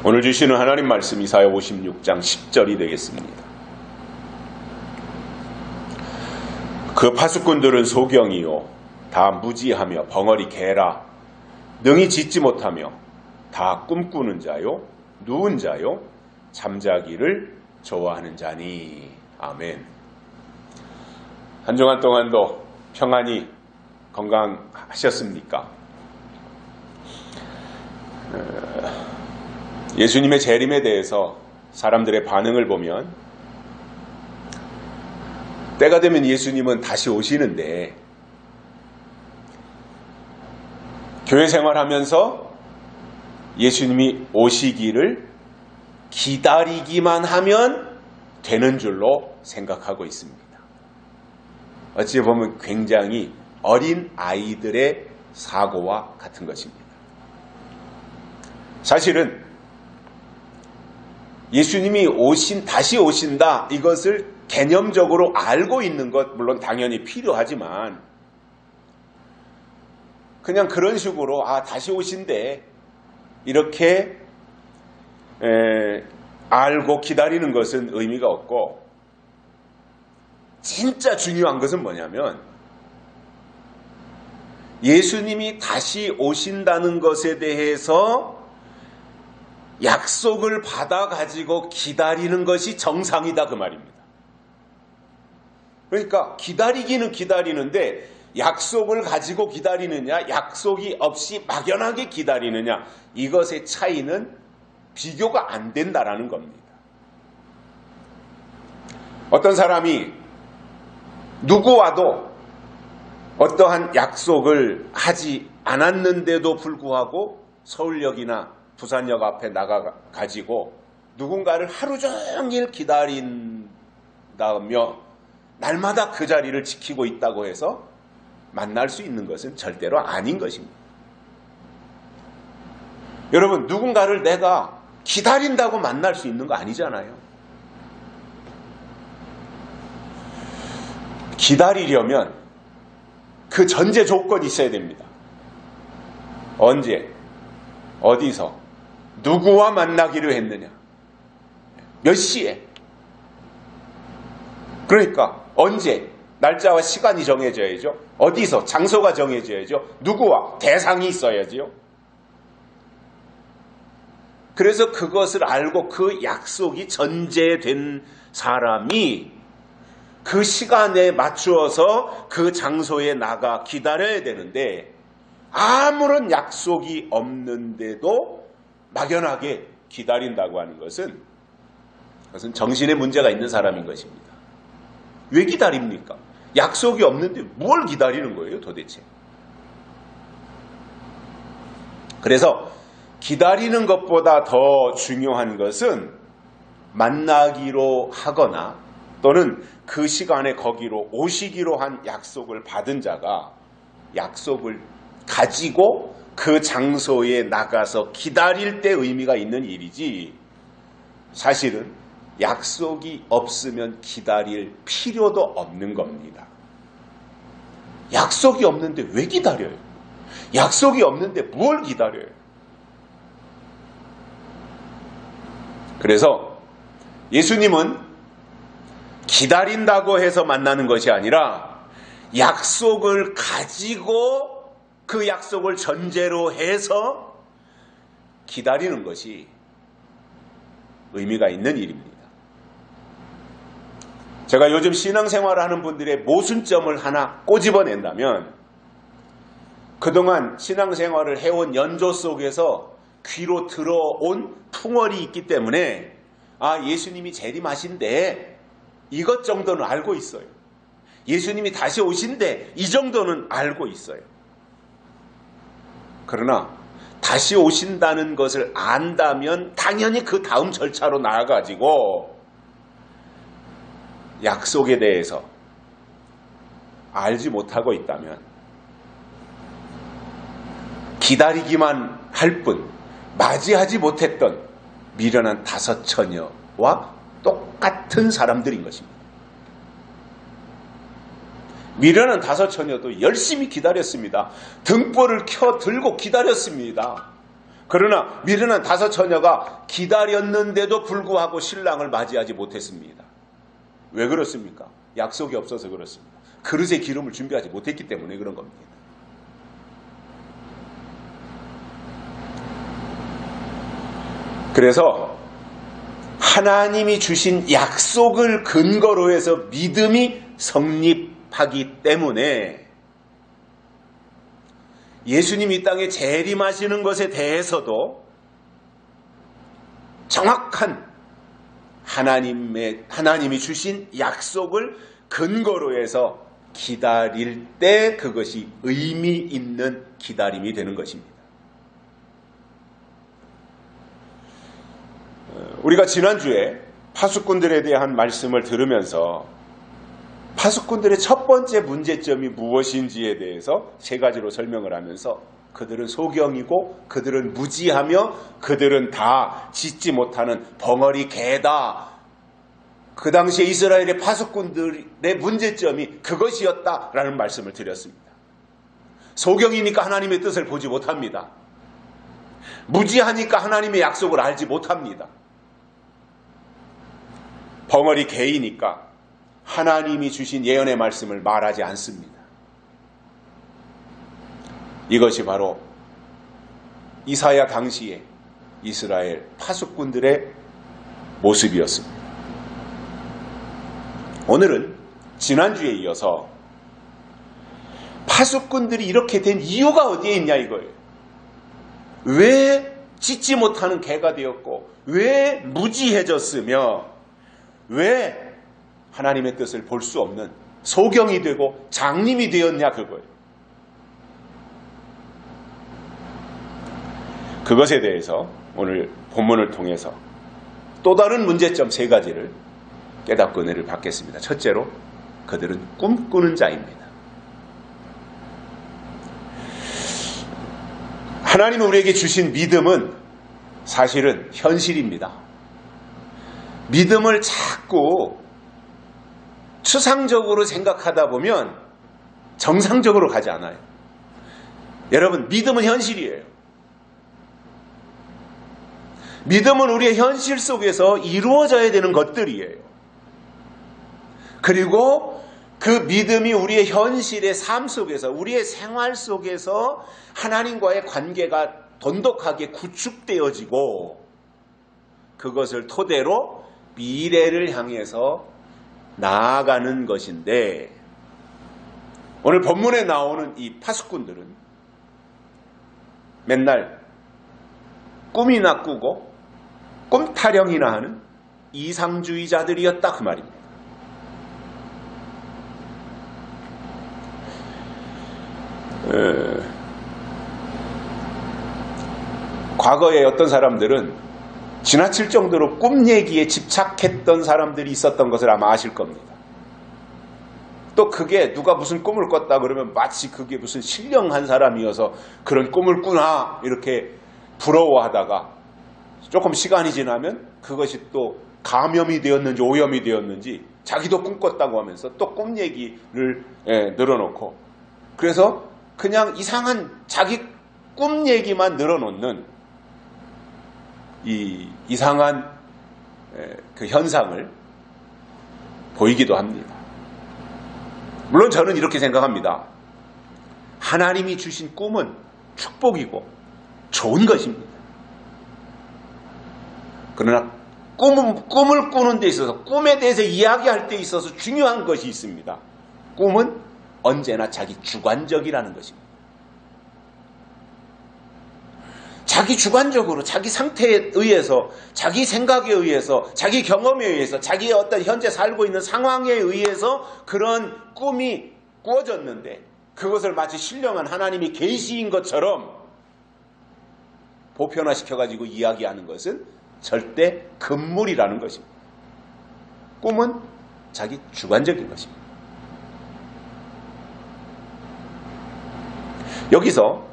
오늘 주시는 하나님 말씀 이사야 56장 10절이 되겠습니다. 그 파수꾼들은 소경이요 다 무지하며 벙어리 개라 능히 짓지 못하며 다 꿈꾸는 자요 누운 자요 잠자기를 좋아하는 자니. 아멘. 한 주간 동안도 평안히 건강하셨습니까? 예수님의 재림에 대해서 사람들의 반응을 보면 때가 되면 예수님은 다시 오시는데 교회 생활하면서 예수님이 오시기를 기다리기만 하면 되는 줄로 생각하고 있습니다. 어찌 보면 굉장히 어린 아이들의 사고와 같은 것입니다. 사실은 예수님이 다시 오신다, 이것을 개념적으로 알고 있는 것 물론 당연히 필요하지만 그냥 그런 식으로 다시 오신대 이렇게 알고 기다리는 것은 의미가 없고, 진짜 중요한 것은 뭐냐면 예수님이 다시 오신다는 것에 대해서 약속을 받아가지고 기다리는 것이 정상이다 그 말입니다. 그러니까 기다리기는 기다리는데 약속을 가지고 기다리느냐 약속이 없이 막연하게 기다리느냐, 이것의 차이는 비교가 안 된다라는 겁니다. 어떤 사람이 누구와도 어떠한 약속을 하지 않았는데도 불구하고 서울역이나 부산역 앞에 나가가지고 누군가를 하루 종일 기다린다며 날마다 그 자리를 지키고 있다고 해서 만날 수 있는 것은 절대로 아닌 것입니다. 여러분, 누군가를 내가 기다린다고 만날 수 있는 거 아니잖아요. 기다리려면 그 전제 조건이 있어야 됩니다. 언제, 어디서, 누구와 만나기로 했느냐, 몇 시에, 그러니까 언제, 날짜와 시간이 정해져야죠. 어디서, 장소가 정해져야죠. 누구와, 대상이 있어야죠. 그래서 그것을 알고 그 약속이 전제된 사람이 그 시간에 맞추어서 그 장소에 나가 기다려야 되는데, 아무런 약속이 없는데도 막연하게 기다린다고 하는 것은 그것은 정신에 문제가 있는 사람인 것입니다. 왜 기다립니까? 약속이 없는데 뭘 기다리는 거예요 도대체? 그래서 기다리는 것보다 더 중요한 것은 만나기로 하거나 또는 그 시간에 거기로 오시기로 한 약속을 받은 자가 약속을 가지고 그 장소에 나가서 기다릴 때 의미가 있는 일이지, 사실은 약속이 없으면 기다릴 필요도 없는 겁니다. 약속이 없는데 왜 기다려요? 약속이 없는데 뭘 기다려요? 그래서 예수님은 기다린다고 해서 만나는 것이 아니라 약속을 가지고 그 약속을 전제로 해서 기다리는 것이 의미가 있는 일입니다. 제가 요즘 신앙생활을 하는 분들의 모순점을 하나 꼬집어낸다면, 그동안 신앙생활을 해온 연조 속에서 귀로 들어온 풍월이 있기 때문에 예수님이 재림하신대 이것 정도는 알고 있어요. 예수님이 다시 오신대 이 정도는 알고 있어요. 그러나 다시 오신다는 것을 안다면 당연히 그 다음 절차로 나아가지고 약속에 대해서 알지 못하고 있다면 기다리기만 할 뿐 맞이하지 못했던 미련한 다섯 처녀와 똑같은 사람들인 것입니다. 미련한 다섯 처녀도 열심히 기다렸습니다. 등불을 켜 들고 기다렸습니다. 그러나 미련한 5 처녀가 기다렸는데도 불구하고 신랑을 맞이하지 못했습니다. 왜 그렇습니까? 약속이 없어서 그렇습니다. 그릇에 기름을 준비하지 못했기 때문에 그런 겁니다. 그래서 하나님이 주신 약속을 근거로 해서 믿음이 성립하기 때문에 예수님이 이 땅에 재림하시는 것에 대해서도 정확한 하나님이 주신 약속을 근거로 해서 기다릴 때 그것이 의미 있는 기다림이 되는 것입니다. 우리가 지난주에 파수꾼들에 대한 말씀을 들으면서 파수꾼들의 첫 번째 문제점이 무엇인지에 대해서 3가지로 설명을 하면서 그들은 소경이고 그들은 무지하며 그들은 다 짖지 못하는 벙어리 개다. 그 당시에 이스라엘의 파수꾼들의 문제점이 그것이었다라는 말씀을 드렸습니다. 소경이니까 하나님의 뜻을 보지 못합니다. 무지하니까 하나님의 약속을 알지 못합니다. 벙어리 개이니까 하나님이 주신 예언의 말씀을 말하지 않습니다. 이것이 바로 이사야 당시의 이스라엘 파수꾼들의 모습이었습니다. 오늘은 지난주에 이어서 파수꾼들이 이렇게 된 이유가 어디에 있냐 이거예요. 왜 짖지 못하는 개가 되었고 왜 무지해졌으며 왜 하나님의 뜻을 볼 수 없는 소경이 되고 장님이 되었냐 그거예요. 그것에 대해서 오늘 본문을 통해서 또 다른 문제점 3가지를 깨닫고 은혜를 받겠습니다. 첫째로 그들은 꿈꾸는 자입니다. 하나님이 우리에게 주신 믿음은 사실은 현실입니다. 믿음을 자꾸 추상적으로 생각하다 보면 정상적으로 가지 않아요. 여러분, 믿음은 현실이에요. 믿음은 우리의 현실 속에서 이루어져야 되는 것들이에요. 그리고 그 믿음이 우리의 현실의 삶 속에서, 우리의 생활 속에서 하나님과의 관계가 돈독하게 구축되어지고 그것을 토대로 미래를 향해서 나아가는 것인데, 오늘 본문에 나오는 이 파수꾼들은 맨날 꿈이나 꾸고 꿈 타령이나 하는 이상주의자들이었다 그 말입니다. 과거에 어떤 사람들은 지나칠 정도로 꿈 얘기에 집착했던 사람들이 있었던 것을 아마 아실 겁니다. 또 그게 누가 무슨 꿈을 꿨다 그러면 마치 그게 무슨 신령한 사람이어서 그런 꿈을 꾸나 이렇게 부러워하다가 조금 시간이 지나면 그것이 또 감염이 되었는지 오염이 되었는지 자기도 꿈 꿨다고 하면서 또 꿈 얘기를 늘어놓고, 그래서 그냥 이상한 자기 꿈 얘기만 늘어놓는 이 이상한 그 현상을 보이기도 합니다. 물론 저는 이렇게 생각합니다. 하나님이 주신 꿈은 축복이고 좋은 것입니다. 그러나 꿈을 꾸는 데 있어서, 꿈에 대해서 이야기할 때 있어서 중요한 것이 있습니다. 꿈은 언제나 자기 주관적이라는 것입니다. 자기 주관적으로 자기 상태에 의해서, 자기 생각에 의해서, 자기 경험에 의해서, 자기의 어떤 현재 살고 있는 상황에 의해서 그런 꿈이 꾸어졌는데 그것을 마치 신령한 하나님이 계시인 것처럼 보편화시켜가지고 이야기하는 것은 절대 금물이라는 것입니다. 꿈은 자기 주관적인 것입니다. 여기서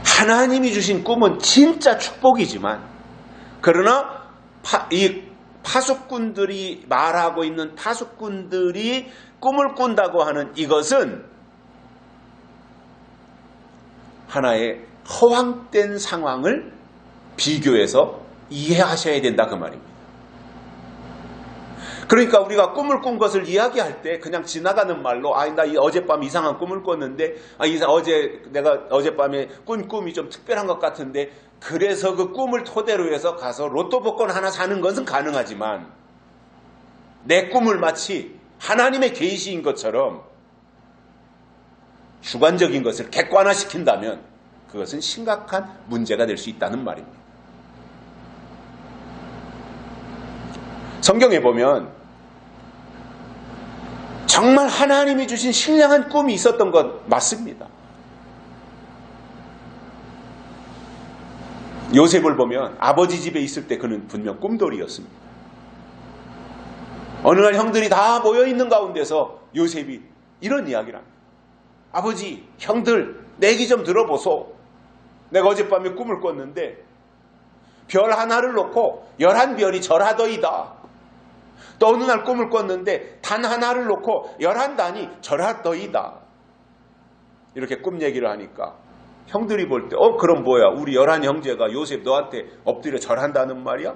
하나님이 주신 꿈은 진짜 축복이지만, 그러나 이 파수꾼들이 말하고 있는 파수꾼들이 꿈을 꾼다고 하는 이것은 하나의 허황된 상황을 비교해서 이해하셔야 된다 그 말입니다. 그러니까 우리가 꿈을 꾼 것을 이야기할 때 그냥 지나가는 말로 나 어젯밤 이상한 꿈을 꿨는데 내가 어젯밤에 꾼 꿈이 좀 특별한 것 같은데 그래서 그 꿈을 토대로 해서 가서 로또 복권 하나 사는 것은 가능하지만 내 꿈을 마치 하나님의 계시인 것처럼 주관적인 것을 객관화시킨다면 그것은 심각한 문제가 될 수 있다는 말입니다. 성경에 보면 정말 하나님이 주신 신령한 꿈이 있었던 것 맞습니다. 요셉을 보면 아버지 집에 있을 때 그는 분명 꿈돌이였습니다. 어느 날 형들이 다 모여있는 가운데서 요셉이 이런 이야기를 합니다. 아버지, 형들, 내 얘기 좀 들어보소. 내가 어젯밤에 꿈을 꿨는데 별 하나를 놓고 11별이 절하더이다. 또 어느 날 꿈을 꿨는데 단 하나를 놓고 11단이 절하더이다. 이렇게 꿈 얘기를 하니까 형들이 볼 때 그럼 뭐야, 우리 11 형제가 요셉 너한테 엎드려 절한다는 말이야?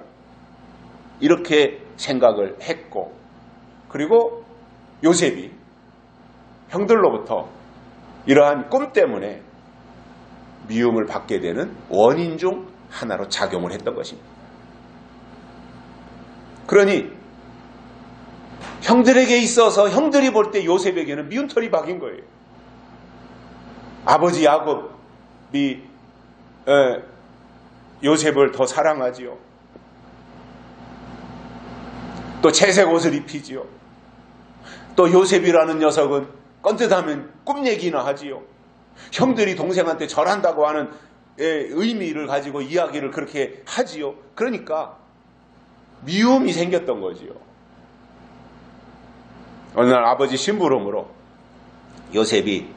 이렇게 생각을 했고, 그리고 요셉이 형들로부터 이러한 꿈 때문에 미움을 받게 되는 원인 중 하나로 작용을 했던 것입니다. 그러니 형들에게 있어서 형들이 볼 때 요셉에게는 미운 털이 박인 거예요. 아버지 야곱이 요셉을 더 사랑하지요. 또 채색 옷을 입히지요. 또 요셉이라는 녀석은 껌뜻하면 꿈 얘기나 하지요. 형들이 동생한테 절한다고 하는 의미를 가지고 이야기를 그렇게 하지요. 그러니까 미움이 생겼던 거지요. 어느 날 아버지 심부름으로 요셉이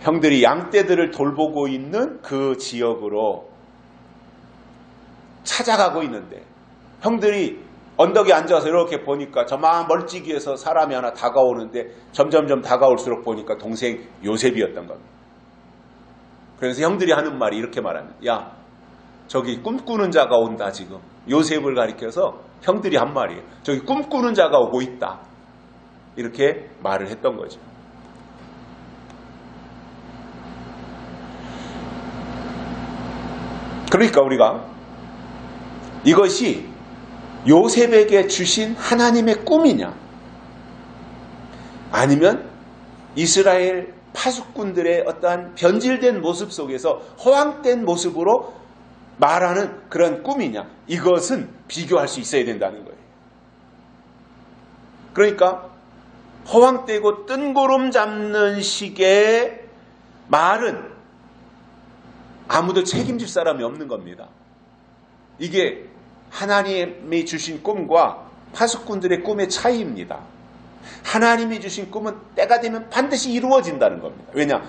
형들이 양떼들을 돌보고 있는 그 지역으로 찾아가고 있는데 형들이 언덕에 앉아서 이렇게 보니까 저만 멀찍이에서 사람이 하나 다가오는데 점점점 다가올수록 보니까 동생 요셉이었던 겁니다. 그래서 형들이 하는 말이 이렇게 말합니다. 야, 저기 꿈꾸는 자가 온다 지금. 요셉을 가리켜서 형들이 한 말이에요. 저기 꿈꾸는 자가 오고 있다. 이렇게 말을 했던 거죠. 그러니까 우리가 이것이 요셉에게 주신 하나님의 꿈이냐, 아니면 이스라엘 파수꾼들의 어떠한 변질된 모습 속에서 허황된 모습으로 말하는 그런 꿈이냐, 이것은 비교할 수 있어야 된다는 거예요. 그러니까 허황되고 뜬구름 잡는 식의 말은 아무도 책임질 사람이 없는 겁니다. 이게 하나님이 주신 꿈과 파수꾼들의 꿈의 차이입니다. 하나님이 주신 꿈은 때가 되면 반드시 이루어진다는 겁니다. 왜냐?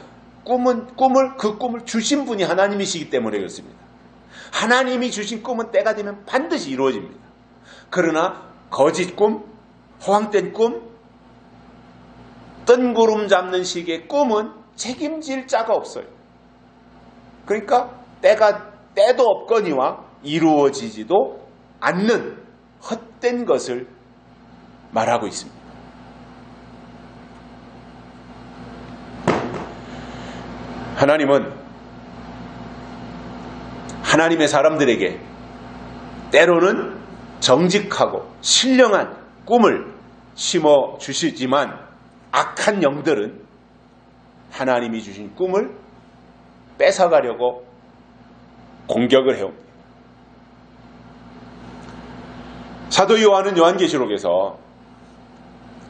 그 꿈을 주신 분이 하나님이시기 때문에 그렇습니다. 하나님이 주신 꿈은 때가 되면 반드시 이루어집니다. 그러나 거짓 꿈, 허황된 꿈, 뜬구름 잡는 식의 꿈은 책임질 자가 없어요. 그러니까 때도 없거니와 이루어지지도 않는 헛된 것을 말하고 있습니다. 하나님은 하나님의 사람들에게 때로는 정직하고 신령한 꿈을 심어 주시지만 악한 영들은 하나님이 주신 꿈을 뺏어가려고 공격을 해옵니다. 사도 요한은 요한계시록에서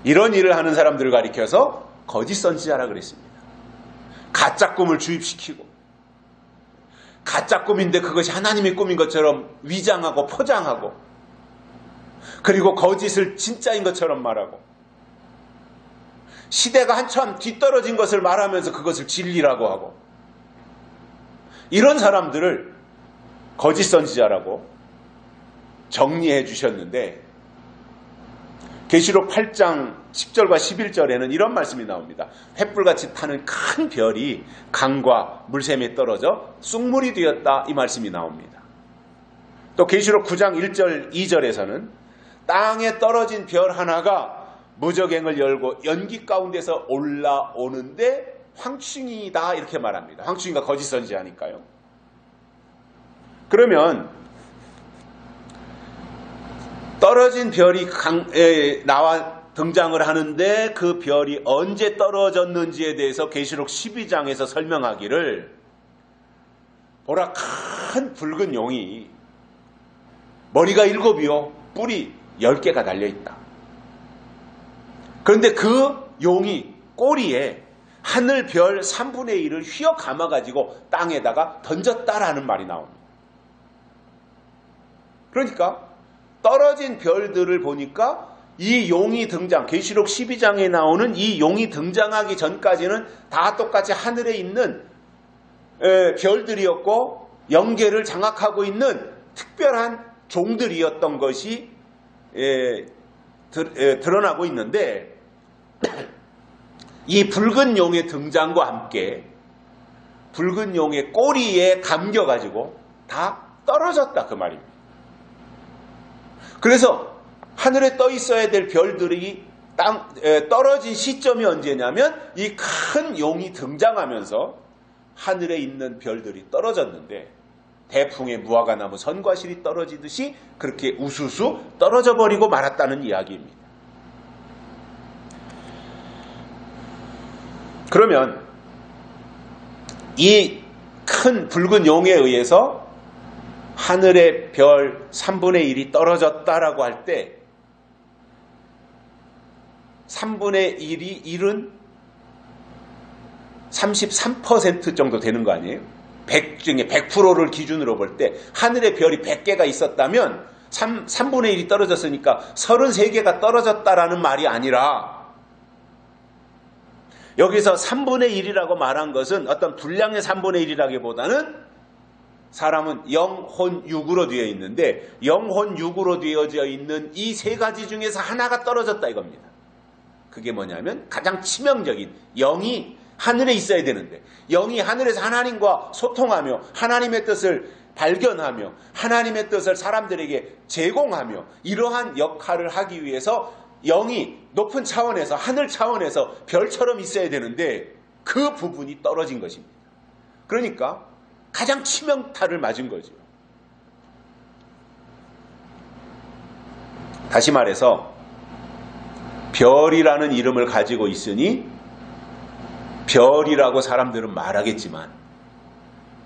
이런 일을 하는 사람들을 가리켜서 거짓 선지자라 그랬습니다. 가짜 꿈을 주입시키고 가짜 꿈인데 그것이 하나님의 꿈인 것처럼 위장하고 포장하고, 그리고 거짓을 진짜인 것처럼 말하고, 시대가 한참 뒤떨어진 것을 말하면서 그것을 진리라고 하고, 이런 사람들을 거짓 선지자라고 정리해 주셨는데, 계시록 8장 10절과 11절에는 이런 말씀이 나옵니다. 횃불같이 타는 큰 별이 강과 물샘에 떨어져 쑥물이 되었다, 이 말씀이 나옵니다. 또 계시록 9장 1절 2절에서는 땅에 떨어진 별 하나가 무저갱을 열고 연기 가운데서 올라오는데 황충이다, 이렇게 말합니다. 황충이가 거짓 선지자니까요. 그러면 떨어진 별이 강에 나와 등장을 하는데 그 별이 언제 떨어졌는지에 대해서 계시록 12장에서 설명하기를, 보라, 큰 붉은 용이 머리가 7이요 뿔이 10개가 달려있다. 그런데 그 용이 꼬리에 하늘 별 3분의 1을 휘어 감아가지고 땅에다가 던졌다라는 말이 나옵니다. 그러니까 떨어진 별들을 보니까 이 용이 등장, 계시록 12장에 나오는 이 용이 등장하기 전까지는 다 똑같이 하늘에 있는 별들이었고 영계를 장악하고 있는 특별한 종들이었던 것이 드러나고 있는데, 이 붉은 용의 등장과 함께 붉은 용의 꼬리에 감겨가지고 다 떨어졌다, 그 말입니다. 그래서 하늘에 떠 있어야 될 별들이 떨어진 시점이 언제냐면 이 큰 용이 등장하면서 하늘에 있는 별들이 떨어졌는데, 대풍에 무화과 나무 선과실이 떨어지듯이 그렇게 우수수 떨어져 버리고 말았다는 이야기입니다. 그러면 이 큰 붉은 용에 의해서 하늘의 별 3분의 1이 떨어졌다라고 할 때 3분의 1이 1은 33% 정도 되는 거 아니에요? 100 중에 100%를 기준으로 볼 때 하늘의 별이 100개가 있었다면 3분의 1이 떨어졌으니까 33개가 떨어졌다라는 말이 아니라, 여기서 3분의 1이라고 말한 것은 어떤 분량의 3분의 1이라기보다는 사람은 영혼 육으로 되어 있는데 영혼 육으로 되어져 있는 이 세 가지 중에서 하나가 떨어졌다 이겁니다. 그게 뭐냐면 가장 치명적인, 영이 하늘에 있어야 되는데 영이 하늘에서 하나님과 소통하며 하나님의 뜻을 발견하며 하나님의 뜻을 사람들에게 제공하며 이러한 역할을 하기 위해서 영이 높은 차원에서, 하늘 차원에서 별처럼 있어야 되는데 그 부분이 떨어진 것입니다. 그러니까 가장 치명타를 맞은 거죠. 다시 말해서 별이라는 이름을 가지고 있으니 별이라고 사람들은 말하겠지만,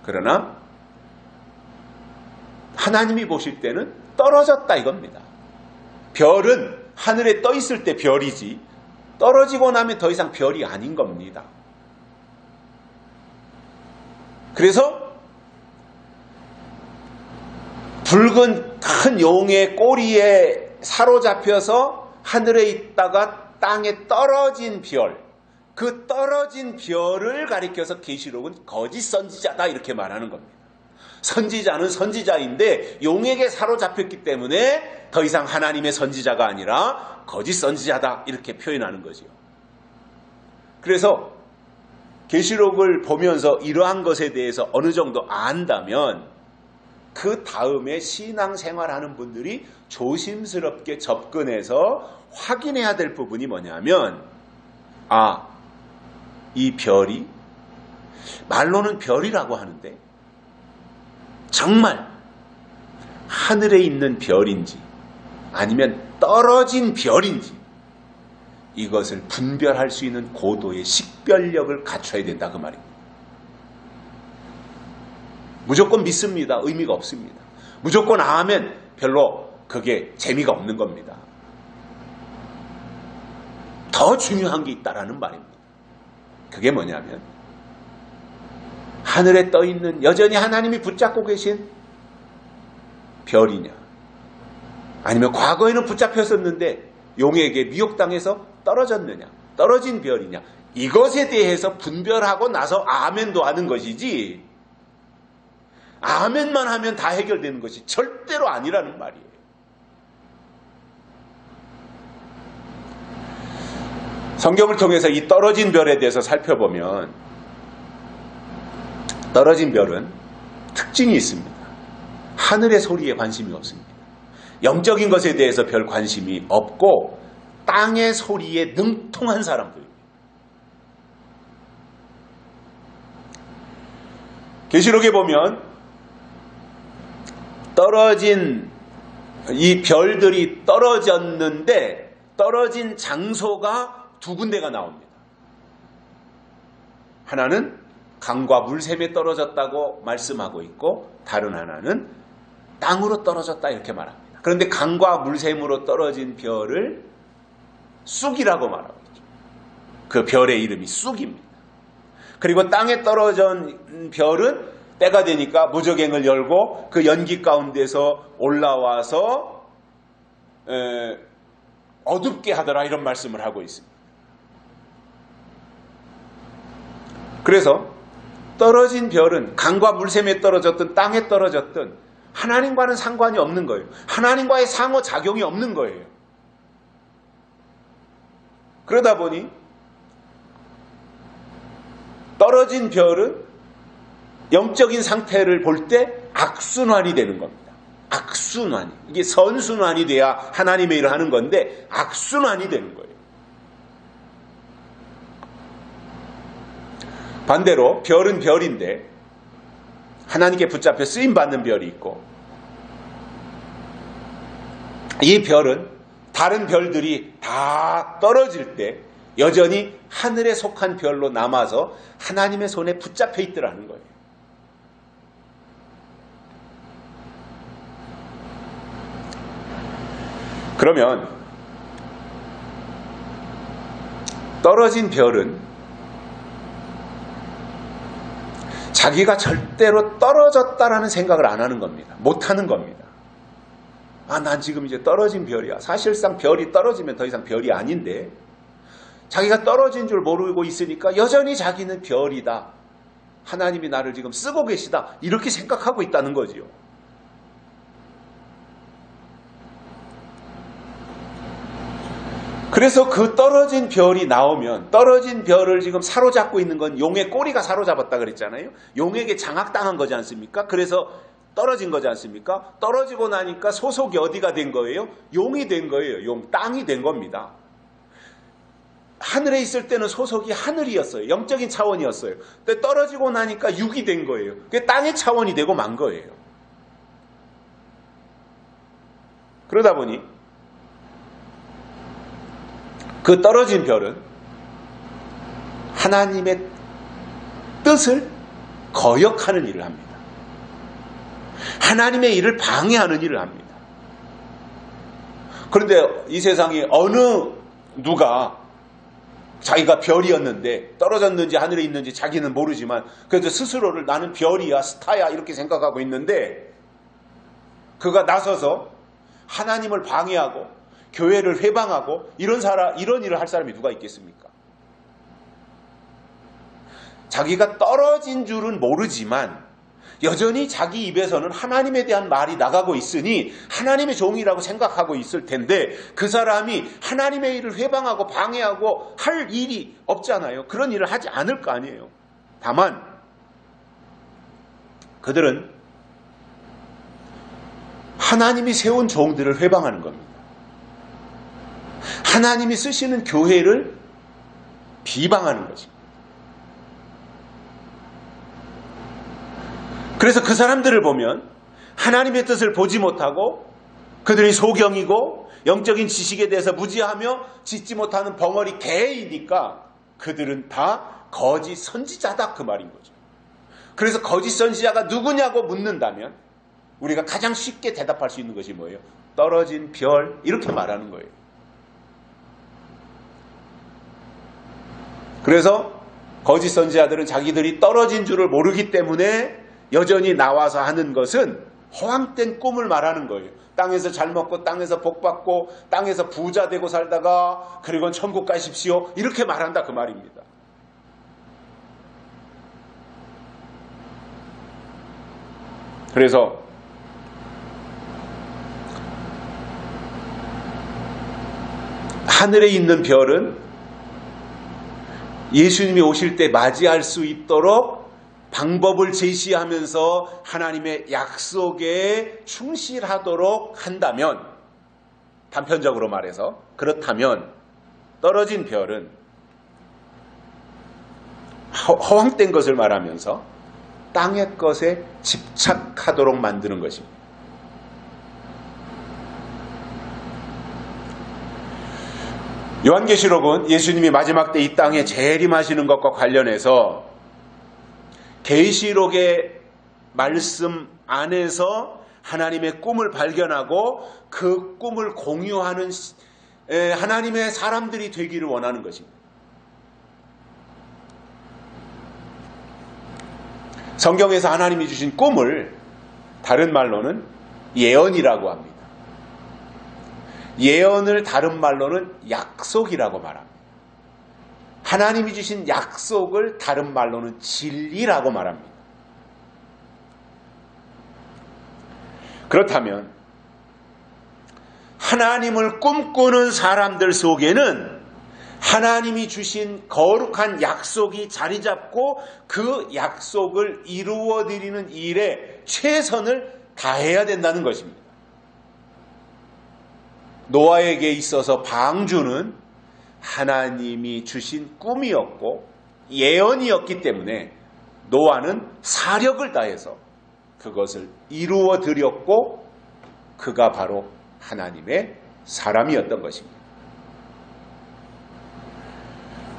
그러나 하나님이 보실 때는 떨어졌다 이겁니다. 별은 하늘에 떠 있을 때 별이지 떨어지고 나면 더 이상 별이 아닌 겁니다. 그래서 붉은 큰 용의 꼬리에 사로잡혀서 하늘에 있다가 땅에 떨어진 별, 그 떨어진 별을 가리켜서 계시록은 거짓 선지자다 이렇게 말하는 겁니다. 선지자는 선지자인데 용에게 사로잡혔기 때문에 더 이상 하나님의 선지자가 아니라 거짓 선지자다 이렇게 표현하는 거죠. 그래서 계시록을 보면서 이러한 것에 대해서 어느 정도 안다면 그 다음에 신앙생활하는 분들이 조심스럽게 접근해서 확인해야 될 부분이 뭐냐면, 이 별이 말로는 별이라고 하는데 정말 하늘에 있는 별인지 아니면 떨어진 별인지 이것을 분별할 수 있는 고도의 식별력을 갖춰야 된다 그 말입니다. 무조건 믿습니다. 의미가 없습니다. 무조건 하면 별로 그게 재미가 없는 겁니다. 더 중요한 게 있다라는 말입니다. 그게 뭐냐면 하늘에 떠있는 여전히 하나님이 붙잡고 계신 별이냐, 아니면 과거에는 붙잡혔었는데 용에게 미혹당해서 떨어졌느냐, 떨어진 별이냐, 이것에 대해서 분별하고 나서 아멘도 하는 것이지, 아멘만 하면 다 해결되는 것이 절대로 아니라는 말이에요. 성경을 통해서 이 떨어진 별에 대해서 살펴보면 떨어진 별은 특징이 있습니다. 하늘의 소리에 관심이 없습니다. 영적인 것에 대해서 별 관심이 없고 땅의 소리에 능통한 사람들입니다. 계시록에 보면 떨어진 이 별들이 떨어졌는데 떨어진 장소가 두 군데가 나옵니다. 하나는 강과 물샘에 떨어졌다고 말씀하고 있고 다른 하나는 땅으로 떨어졌다 이렇게 말합니다. 그런데 강과 물샘으로 떨어진 별을 쑥이라고 말하고 있죠. 그 별의 이름이 쑥입니다. 그리고 땅에 떨어진 별은 때가 되니까 무저갱을 열고 그 연기 가운데서 올라와서 어둡게 하더라 이런 말씀을 하고 있습니다. 그래서 떨어진 별은 강과 물샘에 떨어졌든 땅에 떨어졌든 하나님과는 상관이 없는 거예요. 하나님과의 상호작용이 없는 거예요. 그러다 보니 떨어진 별은 영적인 상태를 볼 때 악순환이 되는 겁니다. 악순환. 이게 선순환이 돼야 하나님의 일을 하는 건데 악순환이 되는 거예요. 반대로 별은 별인데 하나님께 붙잡혀 쓰임받는 별이 있고 이 별은 다른 별들이 다 떨어질 때 여전히 하늘에 속한 별로 남아서 하나님의 손에 붙잡혀 있더라는 거예요. 그러면 떨어진 별은 자기가 절대로 떨어졌다라는 생각을 안 하는 겁니다. 못 하는 겁니다. 난 지금 이제 떨어진 별이야. 사실상 별이 떨어지면 더 이상 별이 아닌데 자기가 떨어진 줄 모르고 있으니까 여전히 자기는 별이다. 하나님이 나를 지금 쓰고 계시다. 이렇게 생각하고 있다는 거지요. 그래서 그 떨어진 별이 나오면 떨어진 별을 지금 사로잡고 있는 건 용의 꼬리가 사로잡았다 그랬잖아요. 용에게 장악당한 거지 않습니까? 그래서 떨어진 거지 않습니까? 떨어지고 나니까 소속이 어디가 된 거예요? 용이 된 거예요. 용, 땅이 된 겁니다. 하늘에 있을 때는 소속이 하늘이었어요. 영적인 차원이었어요. 근데 떨어지고 나니까 육이 된 거예요. 그게 땅의 차원이 되고 만 거예요. 그러다 보니 그 떨어진 별은 하나님의 뜻을 거역하는 일을 합니다. 하나님의 일을 방해하는 일을 합니다. 그런데 이 세상에 어느 누가 자기가 별이었는데 떨어졌는지 하늘에 있는지 자기는 모르지만 그래도 스스로를 나는 별이야 스타야 이렇게 생각하고 있는데 그가 나서서 하나님을 방해하고 교회를 회방하고 이런 일을 할 사람이 누가 있겠습니까? 자기가 떨어진 줄은 모르지만 여전히 자기 입에서는 하나님에 대한 말이 나가고 있으니 하나님의 종이라고 생각하고 있을 텐데 그 사람이 하나님의 일을 회방하고 방해하고 할 일이 없잖아요. 그런 일을 하지 않을 거 아니에요. 다만 그들은 하나님이 세운 종들을 회방하는 겁니다. 하나님이 쓰시는 교회를 비방하는 것입니다. 그래서 그 사람들을 보면 하나님의 뜻을 보지 못하고 그들이 소경이고 영적인 지식에 대해서 무지하며 짓지 못하는 벙어리 개이니까 그들은 다 거짓 선지자다 그 말인 거죠. 그래서 거짓 선지자가 누구냐고 묻는다면 우리가 가장 쉽게 대답할 수 있는 것이 뭐예요? 떨어진 별 이렇게 말하는 거예요. 그래서 거짓 선지자들은 자기들이 떨어진 줄을 모르기 때문에 여전히 나와서 하는 것은 허황된 꿈을 말하는 거예요. 땅에서 잘 먹고 땅에서 복 받고 땅에서 부자 되고 살다가 그리고 천국 가십시오 이렇게 말한다 그 말입니다. 그래서 하늘에 있는 별은 예수님이 오실 때 맞이할 수 있도록 방법을 제시하면서 하나님의 약속에 충실하도록 한다면, 단편적으로 말해서 그렇다면 떨어진 별은 허황된 것을 말하면서 땅의 것에 집착하도록 만드는 것입니다. 요한계시록은 예수님이 마지막 때 이 땅에 재림하시는 것과 관련해서 계시록의 말씀 안에서 하나님의 꿈을 발견하고 그 꿈을 공유하는 하나님의 사람들이 되기를 원하는 것입니다. 성경에서 하나님이 주신 꿈을 다른 말로는 예언이라고 합니다. 예언을 다른 말로는 약속이라고 말합니다. 하나님이 주신 약속을 다른 말로는 진리라고 말합니다. 그렇다면 하나님을 꿈꾸는 사람들 속에는 하나님이 주신 거룩한 약속이 자리 잡고 그 약속을 이루어드리는 일에 최선을 다해야 된다는 것입니다. 노아에게 있어서 방주는 하나님이 주신 꿈이었고 예언이었기 때문에 노아는 사력을 다해서 그것을 이루어 드렸고 그가 바로 하나님의 사람이었던 것입니다.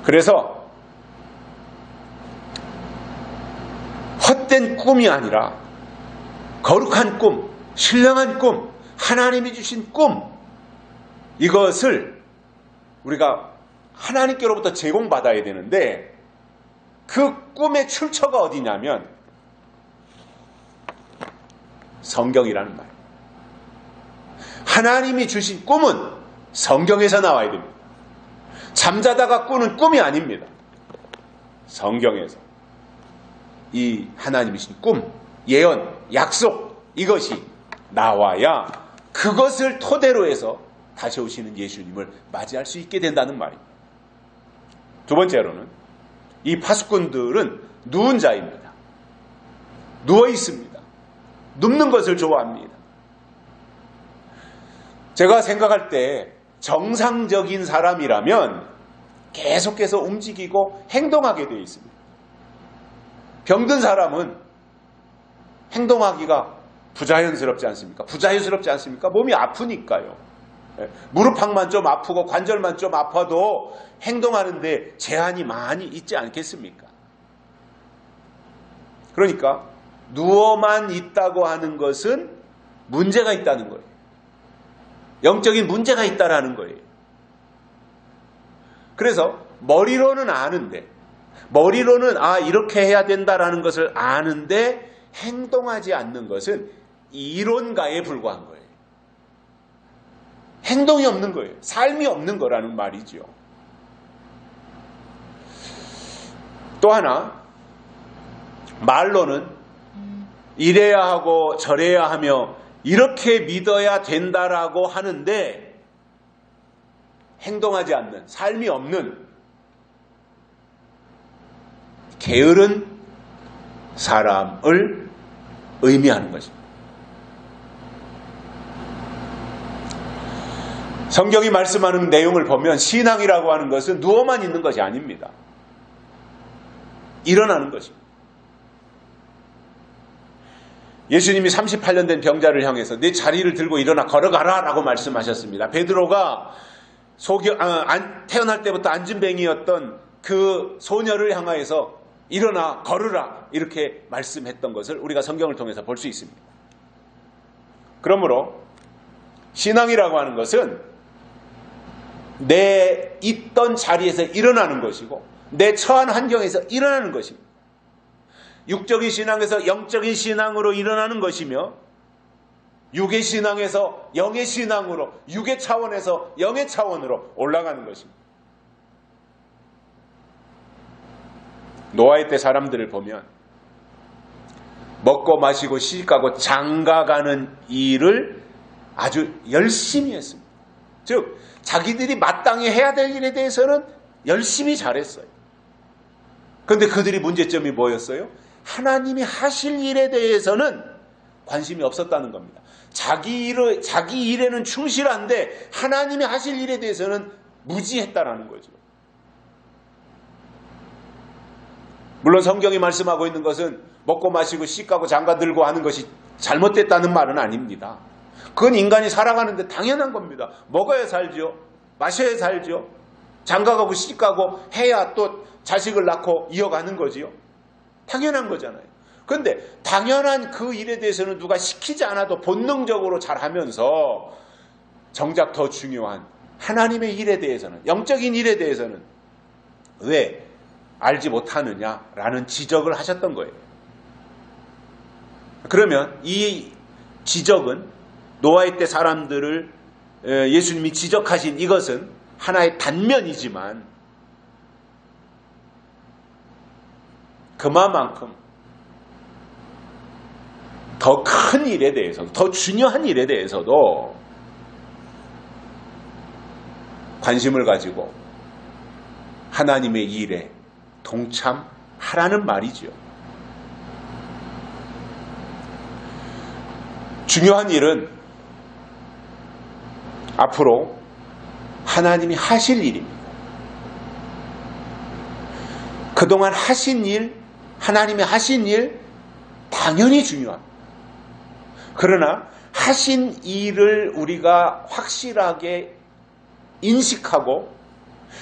그래서 헛된 꿈이 아니라 거룩한 꿈, 신령한 꿈, 하나님이 주신 꿈, 이것을 우리가 하나님께로부터 제공받아야 되는데 그 꿈의 출처가 어디냐면 성경이라는 말. 하나님이 주신 꿈은 성경에서 나와야 됩니다. 잠자다가 꾸는 꿈이 아닙니다. 성경에서 이 하나님이 주신 꿈, 예언, 약속, 이것이 나와야 그것을 토대로 해서 다시 오시는 예수님을 맞이할 수 있게 된다는 말입니다. 두 번째로는 이 파수꾼들은 누운 자입니다. 누워 있습니다. 눕는 것을 좋아합니다. 제가 생각할 때 정상적인 사람이라면 계속해서 움직이고 행동하게 되어 있습니다. 병든 사람은 행동하기가 부자연스럽지 않습니까? 부자연스럽지 않습니까? 몸이 아프니까요. 무릎팍만 좀 아프고 관절만 좀 아파도 행동하는데 제한이 많이 있지 않겠습니까? 그러니까 누워만 있다고 하는 것은 문제가 있다는 거예요. 영적인 문제가 있다라는 거예요. 그래서 머리로는 아는데, 머리로는 이렇게 해야 된다라는 것을 아는데 행동하지 않는 것은 이론가에 불과한 거예요. 행동이 없는 거예요. 삶이 없는 거라는 말이죠. 또 하나, 말로는 이래야 하고 저래야 하며 이렇게 믿어야 된다라고 하는데 행동하지 않는, 삶이 없는 게으른 사람을 의미하는 것입니다. 성경이 말씀하는 내용을 보면 신앙이라고 하는 것은 누워만 있는 것이 아닙니다. 일어나는 것입니다. 예수님이 38년 된 병자를 향해서 내 자리를 들고 일어나 걸어가라 라고 말씀하셨습니다. 베드로가 태어날 때부터 안진뱅이였던 그 소녀를 향하여서 일어나 걸으라 이렇게 말씀했던 것을 우리가 성경을 통해서 볼 수 있습니다. 그러므로 신앙이라고 하는 것은 내 있던 자리에서 일어나는 것이고 내 처한 환경에서 일어나는 것입니다. 육적인 신앙에서 영적인 신앙으로 일어나는 것이며 육의 신앙에서 영의 신앙으로, 육의 차원에서 영의 차원으로 올라가는 것입니다. 노아의 때 사람들을 보면 먹고 마시고 시집가고 장가가는 일을 아주 열심히 했습니다. 즉 자기들이 마땅히 해야 될 일에 대해서는 열심히 잘했어요. 그런데 그들이 문제점이 뭐였어요? 하나님이 하실 일에 대해서는 관심이 없었다는 겁니다. 자기 일에는 충실한데 하나님이 하실 일에 대해서는 무지했다라는 거죠. 물론 성경이 말씀하고 있는 것은 먹고 마시고 씻고 장가 들고 하는 것이 잘못됐다는 말은 아닙니다. 그건 인간이 살아가는데 당연한 겁니다. 먹어야 살죠. 마셔야 살죠. 장가가고 씻고 해야 또 자식을 낳고 이어가는 거지요. 당연한 거잖아요. 그런데 당연한 그 일에 대해서는 누가 시키지 않아도 본능적으로 잘하면서 정작 더 중요한 하나님의 일에 대해서는, 영적인 일에 대해서는 왜 알지 못하느냐라는 지적을 하셨던 거예요. 그러면 이 지적은 노아의 때 사람들을 예수님이 지적하신 이것은 하나의 단면이지만 그만큼 더 큰 일에 대해서도, 더 중요한 일에 대해서도 관심을 가지고 하나님의 일에 동참하라는 말이죠. 중요한 일은 앞으로 하나님이 하실 일입니다. 그동안 하신 일, 하나님이 하신 일 당연히 중요합니다. 그러나 하신 일을 우리가 확실하게 인식하고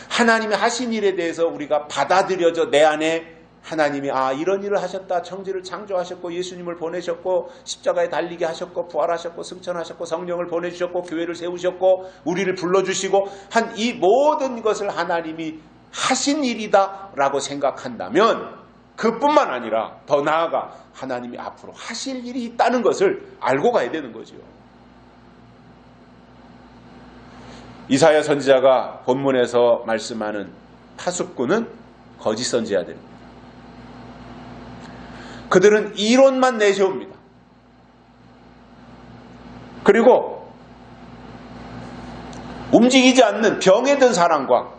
하나님이 하신 일에 대해서 우리가 받아들여져 내 안에 하나님이 이런 일을 하셨다. 천지를 창조하셨고 예수님을 보내셨고 십자가에 달리게 하셨고 부활하셨고 승천하셨고 성령을 보내주셨고 교회를 세우셨고 우리를 불러주시고 한 이 모든 것을 하나님이 하신 일이다 라고 생각한다면 그뿐만 아니라 더 나아가 하나님이 앞으로 하실 일이 있다는 것을 알고 가야 되는 거죠. 이사야 선지자가 본문에서 말씀하는 파수꾼은 거짓 선지자들입니다. 그들은 이론만 내세웁니다. 그리고 움직이지 않는 병에 든 사람과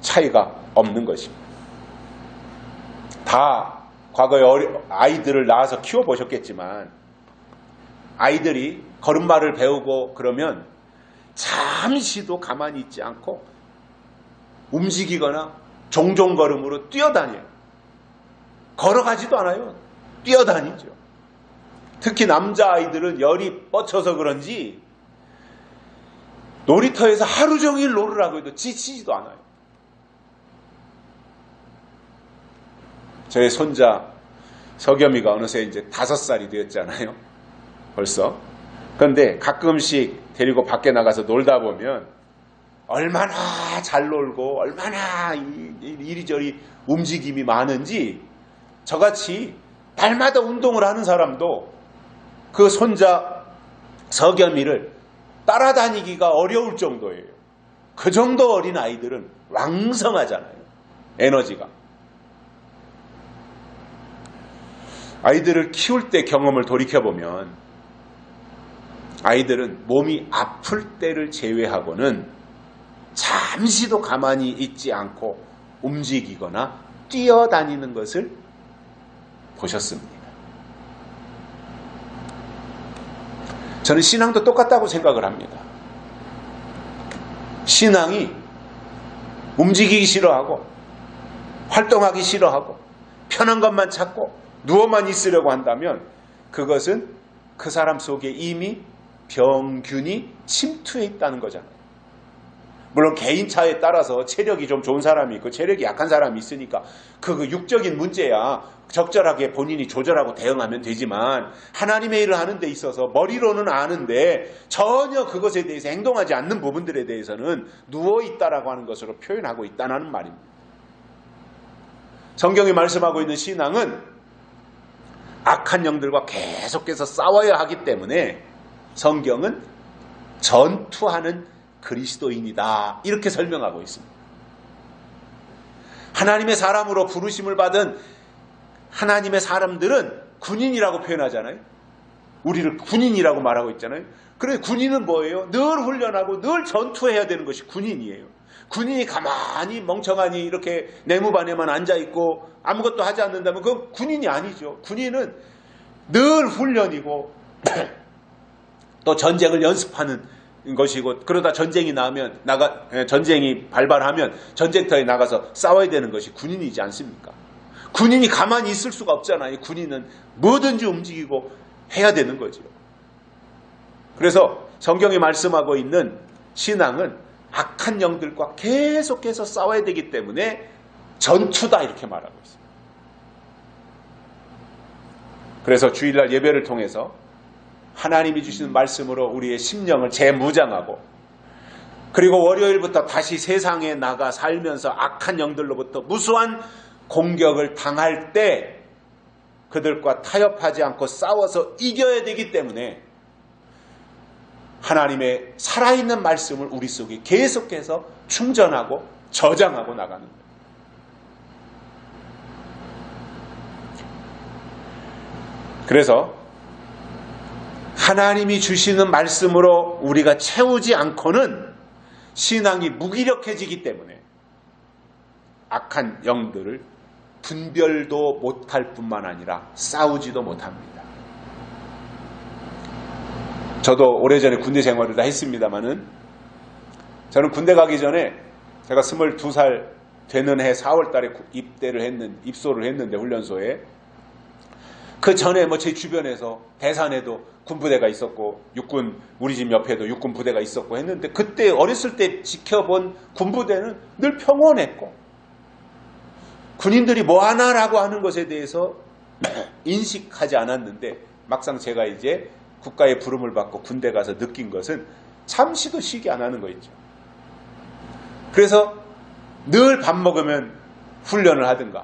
차이가 없는 것입니다. 다 과거에 아이들을 낳아서 키워보셨겠지만 아이들이 걸음마를 배우고 그러면 잠시도 가만히 있지 않고 움직이거나 종종 걸음으로 뛰어다녀요. 걸어가지도 않아요. 뛰어다니죠. 특히 남자아이들은 열이 뻗쳐서 그런지 놀이터에서 하루 종일 놀으라고 해도 지치지도 않아요. 저의 손자 석염이가 어느새 이제 5살이 되었잖아요. 벌써. 그런데 가끔씩 데리고 밖에 나가서 놀다 보면 얼마나 잘 놀고 얼마나 이리저리 움직임이 많은지 저같이 날마다 운동을 하는 사람도 그 손자 석염이를 따라다니기가 어려울 정도예요. 그 정도 어린 아이들은 왕성하잖아요. 에너지가. 아이들을 키울 때 경험을 돌이켜보면 아이들은 몸이 아플 때를 제외하고는 잠시도 가만히 있지 않고 움직이거나 뛰어다니는 것을 보셨습니다. 저는 신앙도 똑같다고 생각을 합니다. 신앙이 움직이기 싫어하고 활동하기 싫어하고 편한 것만 찾고 누워만 있으려고 한다면 그것은 그 사람 속에 이미 병균이 침투해 있다는 거잖아요. 물론 개인차에 따라서 체력이 좀 좋은 사람이 있고 체력이 약한 사람이 있으니까 그 육적인 문제야 적절하게 본인이 조절하고 대응하면 되지만 하나님의 일을 하는 데 있어서 머리로는 아는데 전혀 그것에 대해서 행동하지 않는 부분들에 대해서는 누워있다라고 하는 것으로 표현하고 있다는 말입니다. 성경이 말씀하고 있는 신앙은 악한 영들과 계속해서 싸워야 하기 때문에 성경은 전투하는 그리스도인이다 이렇게 설명하고 있습니다. 하나님의 사람으로 부르심을 받은 하나님의 사람들은 군인이라고 표현하잖아요. 우리를 군인이라고 말하고 있잖아요. 그래 군인은 뭐예요? 늘 훈련하고 늘 전투해야 되는 것이 군인이에요. 군인이 가만히 멍청하니 이렇게 내무반에만 앉아있고 아무것도 하지 않는다면 그건 군인이 아니죠. 군인은 늘 훈련이고 또 전쟁을 연습하는 것이고, 그러다 전쟁이 전쟁이 발발하면 전쟁터에 나가서 싸워야 되는 것이 군인이지 않습니까? 군인이 가만히 있을 수가 없잖아요. 군인은 뭐든지 움직이고 해야 되는 거죠. 그래서 성경이 말씀하고 있는 신앙은 악한 영들과 계속해서 싸워야 되기 때문에 전투다 이렇게 말하고 있습니다. 그래서 주일날 예배를 통해서 하나님이 주시는 말씀으로 우리의 심령을 재무장하고, 그리고 월요일부터 다시 세상에 나가 살면서 악한 영들로부터 무수한 공격을 당할 때 그들과 타협하지 않고 싸워서 이겨야 되기 때문에 하나님의 살아있는 말씀을 우리 속에 계속해서 충전하고 저장하고 나가는 거예요. 그래서 하나님이 주시는 말씀으로 우리가 채우지 않고는 신앙이 무기력해지기 때문에 악한 영들을 분별도 못할 뿐만 아니라 싸우지도 못합니다. 저도 오래전에 군대 생활을 다 했습니다마는, 저는 군대 가기 전에 제가 22살 되는 해 4월 달에 입소를 했는데 훈련소에, 그 전에 제 주변에서 대산에도 군부대가 있었고 우리 집 옆에도 육군 부대가 있었고 했는데, 그때 어렸을 때 지켜본 군부대는 늘 평온했고 군인들이 뭐하나라고 하는 것에 대해서 인식하지 않았는데, 막상 제가 이제 국가의 부름을 받고 군대 가서 느낀 것은 잠시도 쉬게 안 하는 거 있죠. 그래서 늘 밥 먹으면 훈련을 하든가,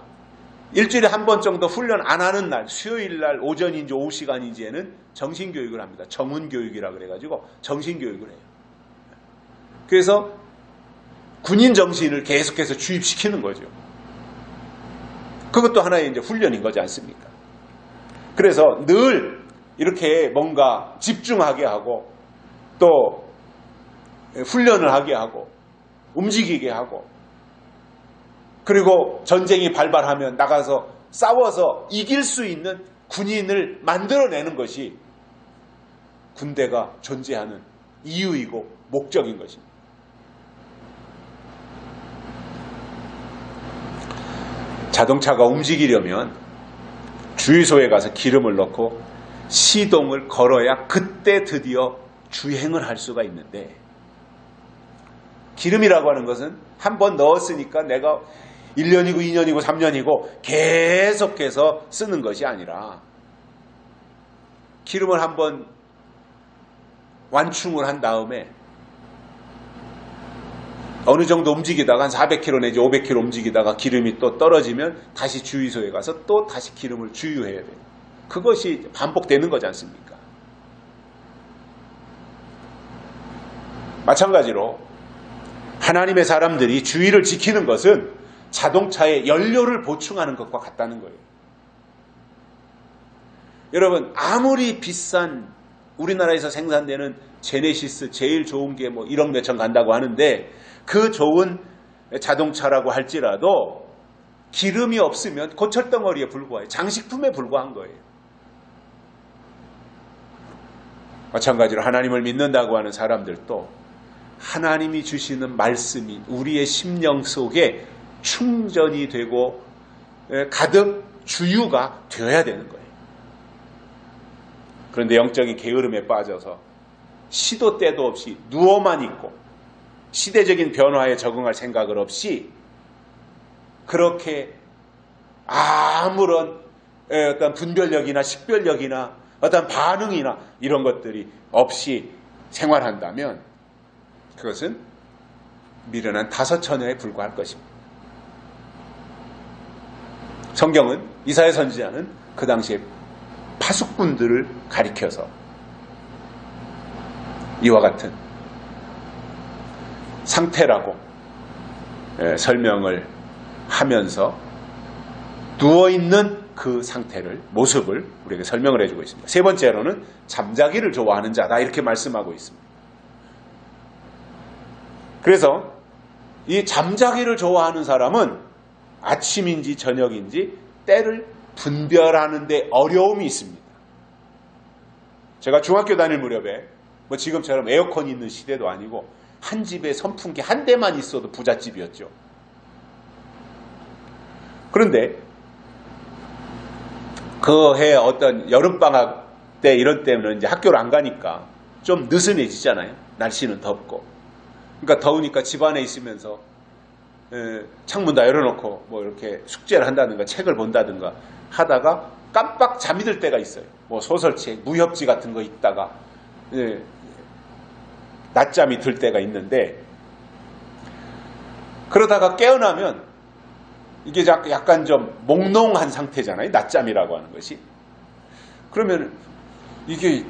일주일에 한 번 정도 훈련 안 하는 날, 수요일날 오전인지 오후 시간인지에는 정신교육을 합니다. 정훈교육이라 그래가지고 정신교육을 해요. 그래서 군인 정신을 계속해서 주입시키는 거죠. 그것도 하나의 이제 훈련인 거지 않습니까? 그래서 늘 이렇게 뭔가 집중하게 하고 또 훈련을 하게 하고 움직이게 하고, 그리고 전쟁이 발발하면 나가서 싸워서 이길 수 있는 군인을 만들어내는 것이 군대가 존재하는 이유이고 목적인 것입니다. 자동차가 움직이려면 주유소에 가서 기름을 넣고 시동을 걸어야 그때 드디어 주행을 할 수가 있는데, 기름이라고 하는 것은 한 번 넣었으니까 내가 1년이고 2년이고 3년이고 계속해서 쓰는 것이 아니라, 기름을 한번 완충을 한 다음에 어느 정도 움직이다가 한 400km 내지 500km 움직이다가 기름이 또 떨어지면 다시 주유소에 가서 또 다시 기름을 주유해야 돼요. 그것이 반복되는 거지 않습니까? 마찬가지로 하나님의 사람들이 주의를 지키는 것은 자동차에 연료를 보충하는 것과 같다는 거예요. 여러분, 아무리 비싼 우리나라에서 생산되는 제네시스 제일 좋은 게 1억 몇천 간다고 하는데, 그 좋은 자동차라고 할지라도 기름이 없으면 고철덩어리에 불과해요. 장식품에 불과한 거예요. 마찬가지로 하나님을 믿는다고 하는 사람들도 하나님이 주시는 말씀이 우리의 심령 속에 충전이 되고 가득 주유가 되어야 되는 거예요. 그런데 영적인 게으름에 빠져서 시도 때도 없이 누워만 있고 시대적인 변화에 적응할 생각을 없이 그렇게 아무런 어떤 분별력이나 식별력이나 어떤 반응이나 이런 것들이 없이 생활한다면 그것은 미련한 다섯처녀에 불과할 것입니다. 성경은 이사야 선지자는 그 당시에 파수꾼들을 가리켜서 이와 같은 상태라고 설명을 하면서 누워있는 그 상태를, 모습을 우리에게 설명을 해주고 있습니다. 세 번째로는 잠자기를 좋아하는 자다 이렇게 말씀하고 있습니다. 그래서 이 잠자기를 좋아하는 사람은 아침인지 저녁인지 때를 분별하는 데 어려움이 있습니다. 제가 중학교 다닐 무렵에 뭐 지금처럼 에어컨이 있는 시대도 아니고 한 집에 선풍기 한 대만 있어도 부잣집이었죠. 그런데 그 해 어떤 여름방학 때 이런 때는 이제 학교를 안 가니까 좀 느슨해지잖아요. 날씨는 덥고. 그러니까 더우니까 집 안에 있으면서 창문 다 열어놓고 뭐 이렇게 숙제를 한다든가 책을 본다든가 하다가 깜빡 잠이 들 때가 있어요. 뭐 소설책, 무협지 같은 거 읽다가 낮잠이 들 때가 있는데, 그러다가 깨어나면 이게 약간 좀 몽롱한 상태잖아요. 낮잠이라고 하는 것이. 그러면 이게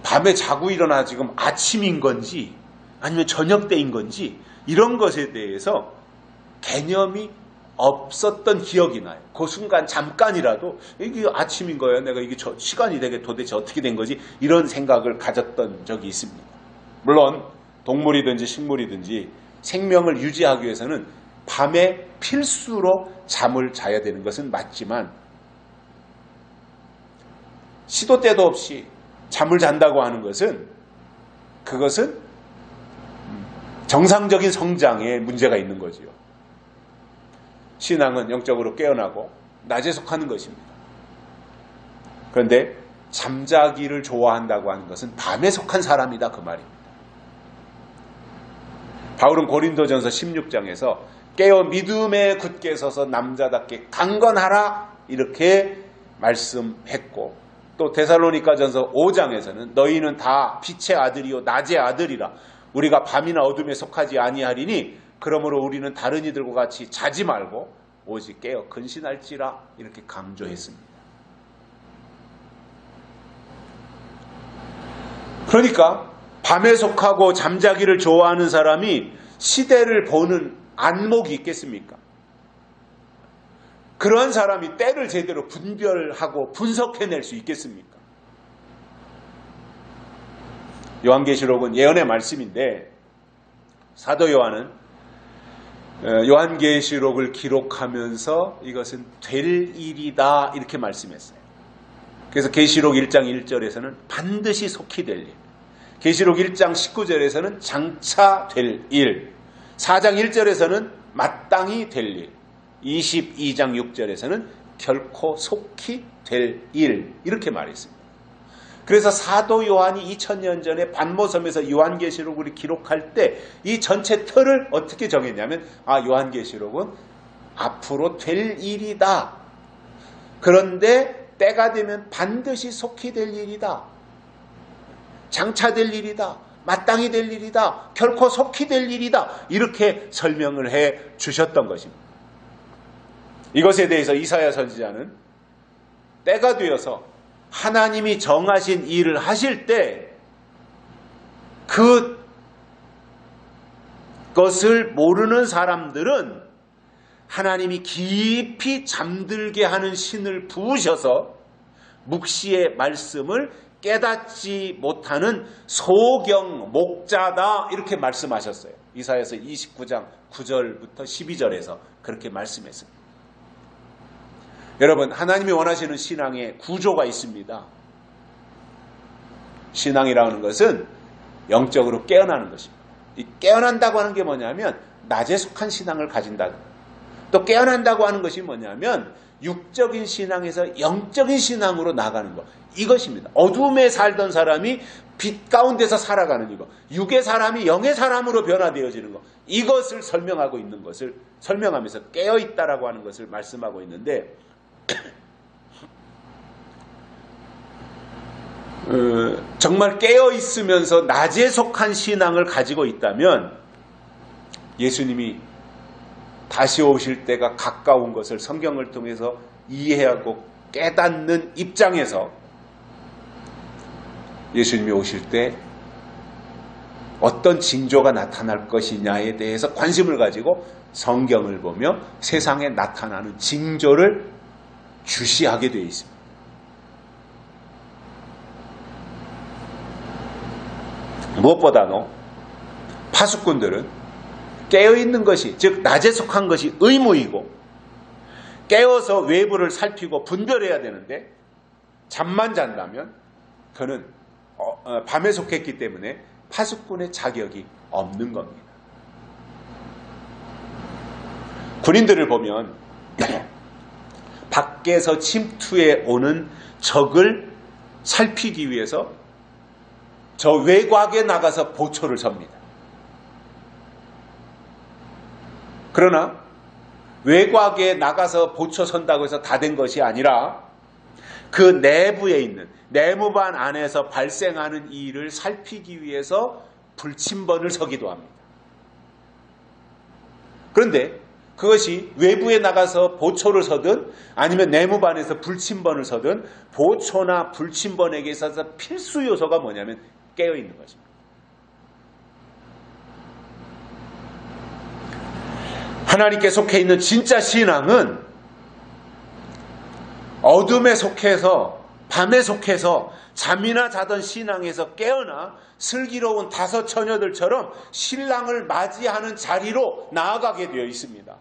밤에 자고 일어나 지금 아침인 건지 아니면 저녁 때인 건지 이런 것에 대해서 개념이 없었던 기억이 나요. 그 순간 잠깐이라도 이게 아침인 거야. 내가 이게 시간이 되게 도대체 어떻게 된 거지? 이런 생각을 가졌던 적이 있습니다. 물론 동물이든지 식물이든지 생명을 유지하기 위해서는 밤에 필수로 잠을 자야 되는 것은 맞지만 시도 때도 없이 잠을 잔다고 하는 것은 그것은 정상적인 성장에 문제가 있는 거지요. 신앙은 영적으로 깨어나고 낮에 속하는 것입니다. 그런데 잠자기를 좋아한다고 하는 것은 밤에 속한 사람이다 그 말입니다. 바울은 고린도전서 16장에서 깨어 믿음에 굳게 서서 남자답게 강건하라 이렇게 말씀했고, 또 데살로니가전서 5장에서는 너희는 다 빛의 아들이요 낮의 아들이라 우리가 밤이나 어둠에 속하지 아니하리니 그러므로 우리는 다른 이들과 같이 자지 말고 오직 깨어 근신할지라 이렇게 강조했습니다. 그러니까 밤에 속하고 잠자기를 좋아하는 사람이 시대를 보는 안목이 있겠습니까? 그런 사람이 때를 제대로 분별하고 분석해낼 수 있겠습니까? 요한계시록은 예언의 말씀인데 사도 요한은 요한계시록을 기록하면서 이것은 될 일이다 이렇게 말씀했어요. 그래서 계시록 1장 1절에서는 반드시 속히 될 일, 계시록 1장 19절에서는 장차 될 일, 4장 1절에서는 마땅히 될 일, 22장 6절에서는 결코 속히 될 일 이렇게 말했습니다. 그래서 사도 요한이 2000년 전에 반모섬에서 요한계시록을 기록할 때 이 전체 틀을 어떻게 정했냐면 요한계시록은 앞으로 될 일이다. 그런데 때가 되면 반드시 속히 될 일이다. 장차 될 일이다. 마땅히 될 일이다. 결코 속히 될 일이다. 이렇게 설명을 해 주셨던 것입니다. 이것에 대해서 이사야 선지자는 때가 되어서 하나님이 정하신 일을 하실 때 그것을 모르는 사람들은 하나님이 깊이 잠들게 하는 신을 부으셔서 묵시의 말씀을 깨닫지 못하는 소경 목자다 이렇게 말씀하셨어요. 이사야서 29장 9절부터 12절에서 그렇게 말씀했습니다. 여러분, 하나님이 원하시는 신앙의 구조가 있습니다. 신앙이라는 것은 영적으로 깨어나는 것입니다. 이 깨어난다고 하는 게 뭐냐면 낮에 속한 신앙을 가진다. 또 깨어난다고 하는 것이 뭐냐면 육적인 신앙에서 영적인 신앙으로 나가는 것. 이것입니다. 어둠에 살던 사람이 빛 가운데서 살아가는 이것. 육의 사람이 영의 사람으로 변화되어지는 것. 이것을 설명하고 있는 것을 설명하면서 깨어있다라고 하는 것을 말씀하고 있는데 정말 깨어있으면서 낮에 속한 신앙을 가지고 있다면 예수님이 다시 오실 때가 가까운 것을 성경을 통해서 이해하고 깨닫는 입장에서 예수님이 오실 때 어떤 징조가 나타날 것이냐에 대해서 관심을 가지고 성경을 보며 세상에 나타나는 징조를 주시하게 되어 있습니다. 무엇보다도 파수꾼들은 깨어있는 것이, 즉 낮에 속한 것이 의무이고 깨어서 외부를 살피고 분별해야 되는데 잠만 잔다면 그는 밤에 속했기 때문에 파수꾼의 자격이 없는 겁니다. 군인들을 보면 밖에서 침투해 오는 적을 살피기 위해서 저 외곽에 나가서 보초를 섭니다. 그러나 외곽에 나가서 보초 선다고 해서 다 된 것이 아니라 그 내부에 있는 내무반 안에서 발생하는 일을 살피기 위해서 불침번을 서기도 합니다. 그런데 그것이 외부에 나가서 보초를 서든 아니면 내무반에서 불침번을 서든 보초나 불침번에게 있어서 필수 요소가 뭐냐면 깨어있는 것입니다. 하나님께 속해 있는 진짜 신앙은 어둠에 속해서 밤에 속해서 잠이나 자던 신앙에서 깨어나 슬기로운 다섯 처녀들처럼 신랑을 맞이하는 자리로 나아가게 되어 있습니다.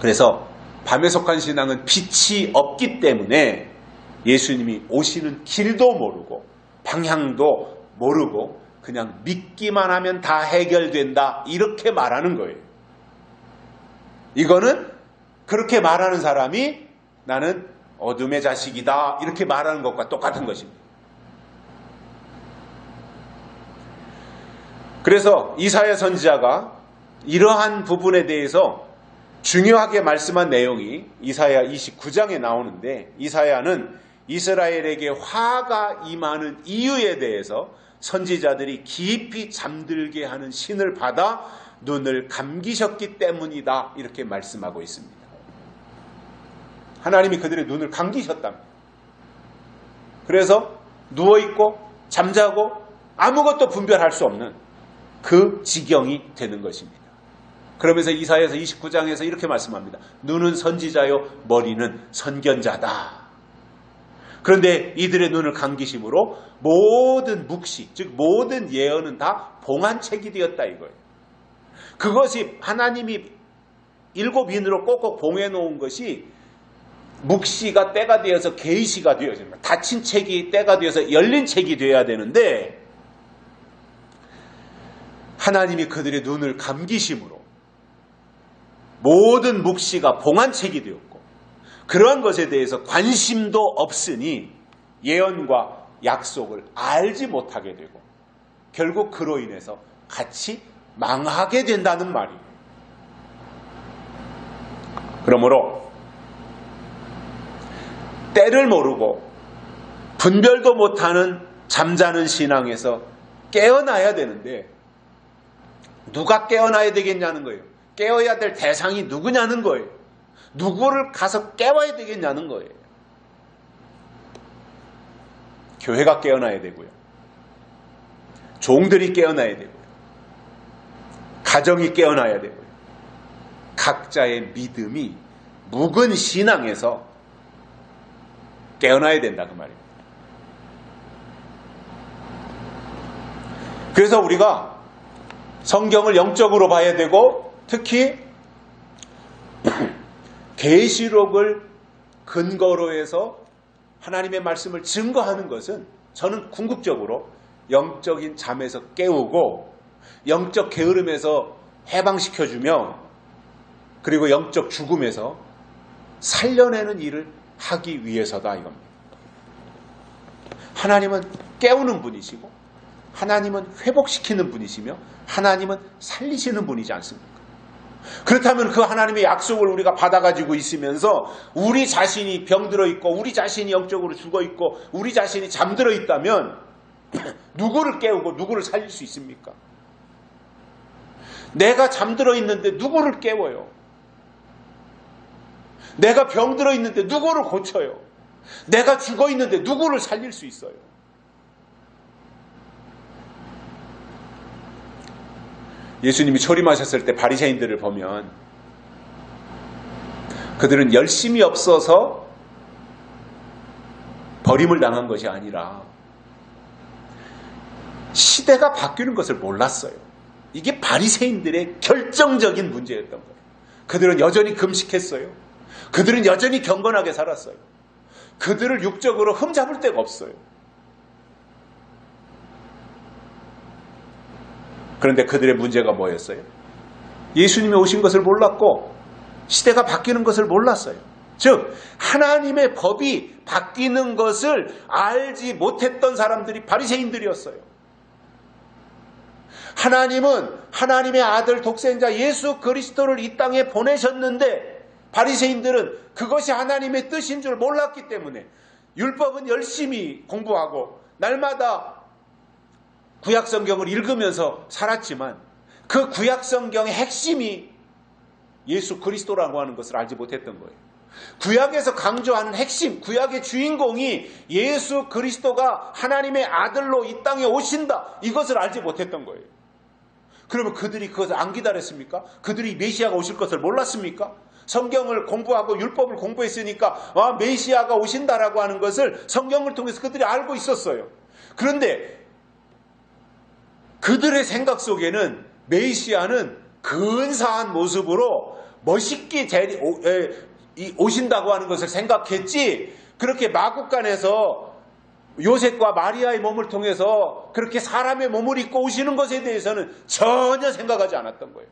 그래서 밤에 속한 신앙은 빛이 없기 때문에 예수님이 오시는 길도 모르고 방향도 모르고 그냥 믿기만 하면 다 해결된다 이렇게 말하는 거예요. 이거는 그렇게 말하는 사람이 나는 어둠의 자식이다 이렇게 말하는 것과 똑같은 것입니다. 그래서 이사야 선지자가 이러한 부분에 대해서 중요하게 말씀한 내용이 이사야 29장에 나오는데 이사야는 이스라엘에게 화가 임하는 이유에 대해서 선지자들이 깊이 잠들게 하는 신을 받아 눈을 감기셨기 때문이다 이렇게 말씀하고 있습니다. 하나님이 그들의 눈을 감기셨답니다. 그래서 누워있고 잠자고 아무것도 분별할 수 없는 그 지경이 되는 것입니다. 그러면서 이사야서 29장에서 이렇게 말씀합니다. 눈은 선지자요 머리는 선견자다. 그런데 이들의 눈을 감기심으로 모든 묵시, 즉 모든 예언은 다 봉한책이 되었다 이거예요. 그것이 하나님이 일곱 인으로 꼭꼭 봉해놓은 것이 묵시가 때가 되어서 계시가 되어집니다. 닫힌 책이 때가 되어서 열린 책이 되어야 되는데 하나님이 그들의 눈을 감기심으로 모든 묵시가 봉한책이 되었고 그러한 것에 대해서 관심도 없으니 예언과 약속을 알지 못하게 되고 결국 그로 인해서 같이 망하게 된다는 말이에요. 그러므로 때를 모르고 분별도 못하는 잠자는 신앙에서 깨어나야 되는데 누가 깨어나야 되겠냐는 거예요. 깨어야 될 대상이 누구냐는 거예요. 누구를 가서 깨워야 되겠냐는 거예요. 교회가 깨어나야 되고요. 종들이 깨어나야 되고요. 가정이 깨어나야 되고요. 각자의 믿음이 묵은 신앙에서 깨어나야 된다 그 말입니다. 그래서 우리가 성경을 영적으로 봐야 되고 특히 계시록을 근거로 해서 하나님의 말씀을 증거하는 것은 저는 궁극적으로 영적인 잠에서 깨우고 영적 게으름에서 해방시켜주며 그리고 영적 죽음에서 살려내는 일을 하기 위해서다 이겁니다. 하나님은 깨우는 분이시고 하나님은 회복시키는 분이시며 하나님은 살리시는 분이지 않습니까? 그렇다면 그 하나님의 약속을 우리가 받아가지고 있으면서 우리 자신이 병들어 있고 우리 자신이 영적으로 죽어 있고 우리 자신이 잠들어 있다면 누구를 깨우고 누구를 살릴 수 있습니까? 내가 잠들어 있는데 누구를 깨워요? 내가 병들어 있는데 누구를 고쳐요? 내가 죽어 있는데 누구를 살릴 수 있어요? 예수님이 초림하셨을 때 바리새인들을 보면 그들은 열심이 없어서 버림을 당한 것이 아니라 시대가 바뀌는 것을 몰랐어요. 이게 바리새인들의 결정적인 문제였던 거예요. 그들은 여전히 금식했어요. 그들은 여전히 경건하게 살았어요. 그들을 육적으로 흠잡을 데가 없어요. 그런데 그들의 문제가 뭐였어요? 예수님이 오신 것을 몰랐고 시대가 바뀌는 것을 몰랐어요. 즉 하나님의 법이 바뀌는 것을 알지 못했던 사람들이 바리새인들이었어요. 하나님은 하나님의 아들 독생자 예수 그리스도를 이 땅에 보내셨는데 바리새인들은 그것이 하나님의 뜻인 줄 몰랐기 때문에 율법은 열심히 공부하고 날마다 구약성경을 읽으면서 살았지만 그 구약성경의 핵심이 예수 그리스도라고 하는 것을 알지 못했던 거예요. 구약에서 강조하는 핵심, 구약의 주인공이 예수 그리스도가 하나님의 아들로 이 땅에 오신다, 이것을 알지 못했던 거예요. 그러면 그들이 그것을 안 기다렸습니까? 그들이 메시아가 오실 것을 몰랐습니까? 성경을 공부하고 율법을 공부했으니까 메시아가 오신다라고 하는 것을 성경을 통해서 그들이 알고 있었어요. 그런데 그들의 생각 속에는 메시아는 근사한 모습으로 멋있게 오신다고 하는 것을 생각했지, 그렇게 마국간에서 요셉과 마리아의 몸을 통해서 그렇게 사람의 몸을 입고 오시는 것에 대해서는 전혀 생각하지 않았던 거예요.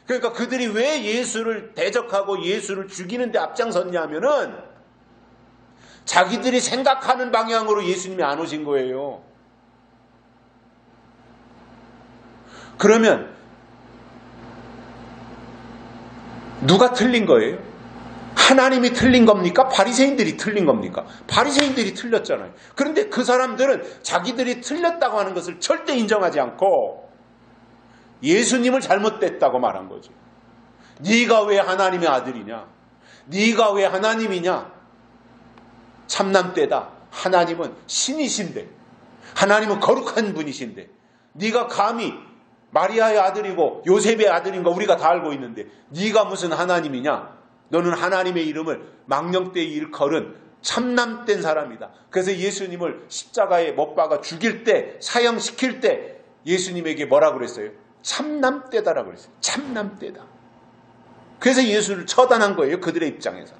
그러니까 그들이 왜 예수를 대적하고 예수를 죽이는 데 앞장섰냐 하면은 자기들이 생각하는 방향으로 예수님이 안 오신 거예요. 그러면 누가 틀린 거예요? 하나님이 틀린 겁니까? 바리새인들이 틀린 겁니까? 바리새인들이 틀렸잖아요. 그런데 그 사람들은 자기들이 틀렸다고 하는 것을 절대 인정하지 않고 예수님을 잘못됐다고 말한 거죠. 네가 왜 하나님의 아들이냐? 네가 왜 하나님이냐? 참남때다. 하나님은 신이신데, 하나님은 거룩한 분이신데 네가 감히 마리아의 아들이고 요셉의 아들인 거 우리가 다 알고 있는데 네가 무슨 하나님이냐? 너는 하나님의 이름을 망령되이 일컬은 참남된 사람이다. 그래서 예수님을 십자가에 못 박아 죽일 때, 사형시킬 때 예수님에게 뭐라고 그랬어요? 참남되다라고 그랬어요. 참남되다. 그래서 예수를 처단한 거예요. 그들의 입장에서.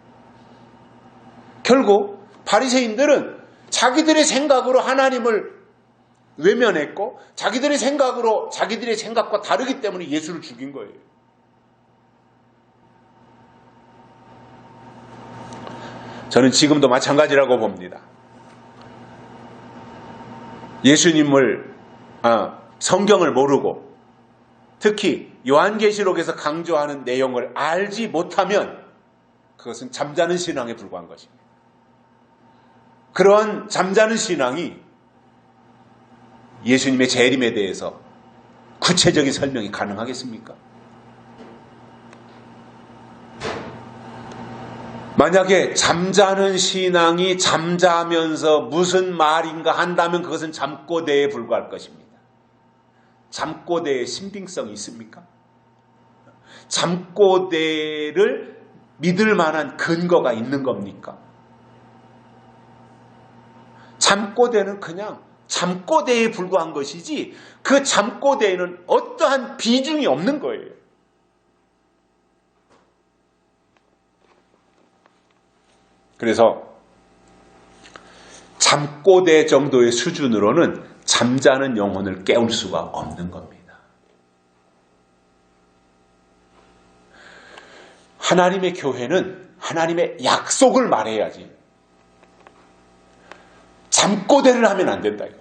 결국 바리새인들은 자기들의 생각으로 하나님을 외면했고 자기들의 생각으로 자기들의 생각과 다르기 때문에 예수를 죽인 거예요. 저는 지금도 마찬가지라고 봅니다. 예수님을 성경을 모르고 특히 요한계시록에서 강조하는 내용을 알지 못하면 그것은 잠자는 신앙에 불과한 것입니다. 그러한 잠자는 신앙이 예수님의 재림에 대해서 구체적인 설명이 가능하겠습니까? 만약에 잠자는 신앙이 잠자면서 무슨 말인가 한다면 그것은 잠꼬대에 불과할 것입니다. 잠꼬대의 신빙성이 있습니까? 잠꼬대를 믿을 만한 근거가 있는 겁니까? 잠꼬대는 그냥 잠꼬대에 불과한 것이지 그 잠꼬대에는 어떠한 비중이 없는 거예요. 그래서 잠꼬대 정도의 수준으로는 잠자는 영혼을 깨울 수가 없는 겁니다. 하나님의 교회는 하나님의 약속을 말해야지 잠꼬대를 하면 안 된다 이겁니다.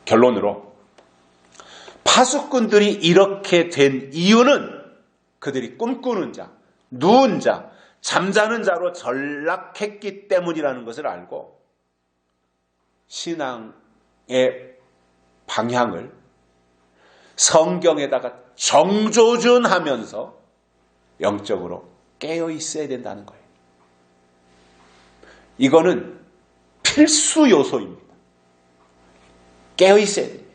결론으로 파수꾼들이 이렇게 된 이유는 그들이 꿈꾸는 자, 누운 자, 잠자는 자로 전락했기 때문이라는 것을 알고 신앙의 방향을 성경에다가 정조준하면서 영적으로 깨어 있어야 된다는 거예요. 이거는 필수 요소입니다. 깨어 있어야 됩니다.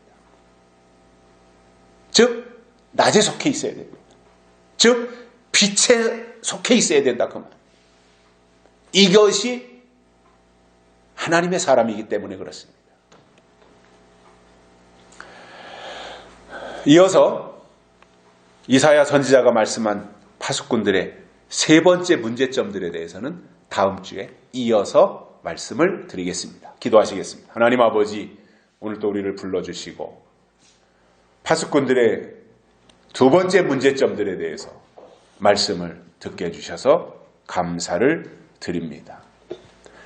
즉 낮에 속해 있어야 됩니다. 즉 빛에 속해 있어야 된다 그 말. 이것이 하나님의 사람이기 때문에 그렇습니다. 이어서 이사야 선지자가 말씀한 파수꾼들의 세 번째 문제점들에 대해서는 다음 주에 이어서 말씀을 드리겠습니다. 기도하시겠습니다. 하나님 아버지, 오늘 또 우리를 불러주시고 파수꾼들의 두 번째 문제점들에 대해서 말씀을 듣게 해주셔서 감사를 드립니다.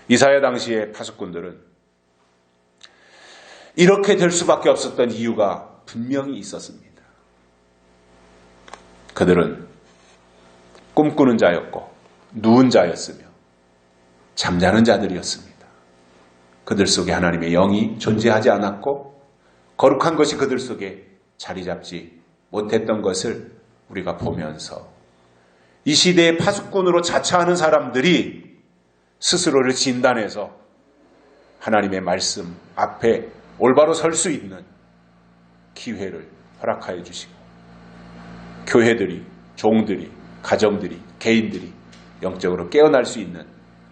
이사야 당시의 파수꾼들은 이렇게 될 수밖에 없었던 이유가 분명히 있었습니다. 그들은 꿈꾸는 자였고 누운 자였으며 잠자는 자들이었습니다. 그들 속에 하나님의 영이 존재하지 않았고 거룩한 것이 그들 속에 자리 잡지 못했던 것을 우리가 보면서 이 시대의 파수꾼으로 자처하는 사람들이 스스로를 진단해서 하나님의 말씀 앞에 올바로 설 수 있는 기회를 허락하여 주시고 교회들이, 종들이, 가정들이, 개인들이 영적으로 깨어날 수 있는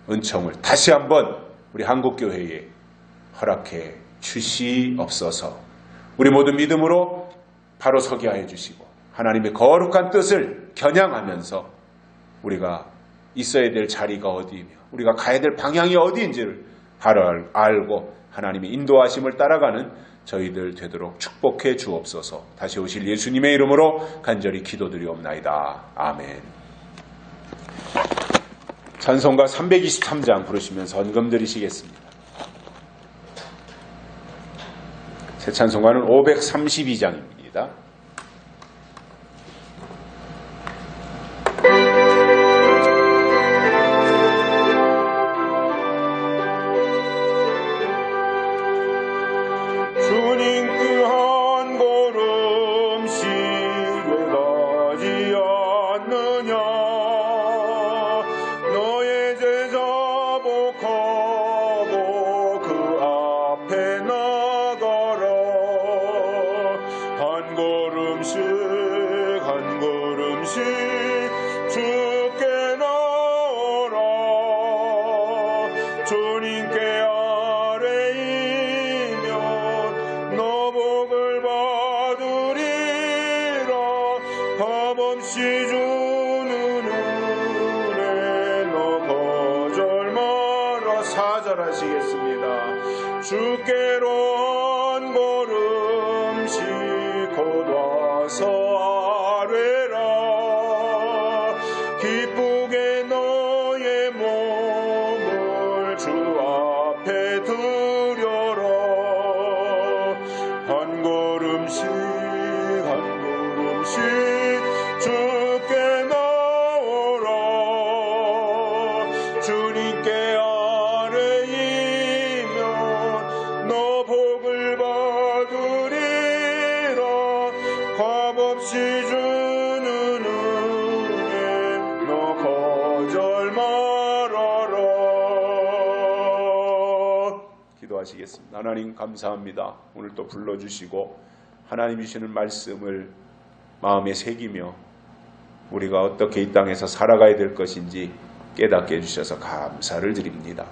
은총을 다시 한번 우리 한국교회에 허락해 주시옵소서. 우리 모두 믿음으로 바로 서게 하여 주시고 하나님의 거룩한 뜻을 겨냥하면서 우리가 있어야 될 자리가 어디이며 우리가 가야 될 방향이 어디인지를 알고 하나님의 인도하심을 따라가는 저희들 되도록 축복해 주옵소서. 다시 오실 예수님의 이름으로 간절히 기도드리옵나이다. 아멘. 찬송가 323장 부르시면서 헌금 드리시겠습니다. 새 찬송가는 532장입니다. 주께로 한 걸음씩 곧 와서 아뢰라. 기쁘게 너의 몸을 주 앞에 드려라. 한 걸음씩 한 걸음씩 주께 나오라. 주님께 기도하시겠습니다. 하나님 감사합니다. 오늘 또 불러주시고 하나님이 주시는 말씀을 마음에 새기며 우리가 어떻게 이 땅에서 살아가야 될 것인지 깨닫게 해주셔서 감사를 드립니다.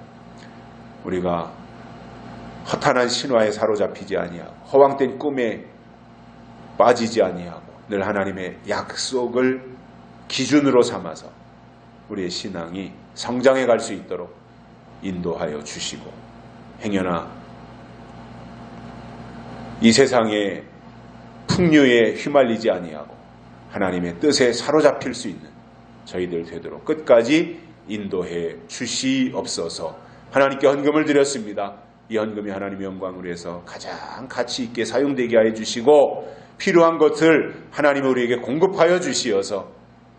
우리가 허탄한 신화에 사로잡히지 아니하고 허황된 꿈에 빠지지 아니하고 늘 하나님의 약속을 기준으로 삼아서 우리의 신앙이 성장해 갈 수 있도록 인도하여 주시고 행여나 이 세상의 풍류에 휘말리지 아니하고 하나님의 뜻에 사로잡힐 수 있는 저희들 되도록 끝까지 인도해 주시옵소서. 하나님께 헌금을 드렸습니다. 이 헌금이 하나님의 영광을 위해서 가장 가치 있게 사용되게 하여 주시고 필요한 것을 하나님이 우리에게 공급하여 주시어서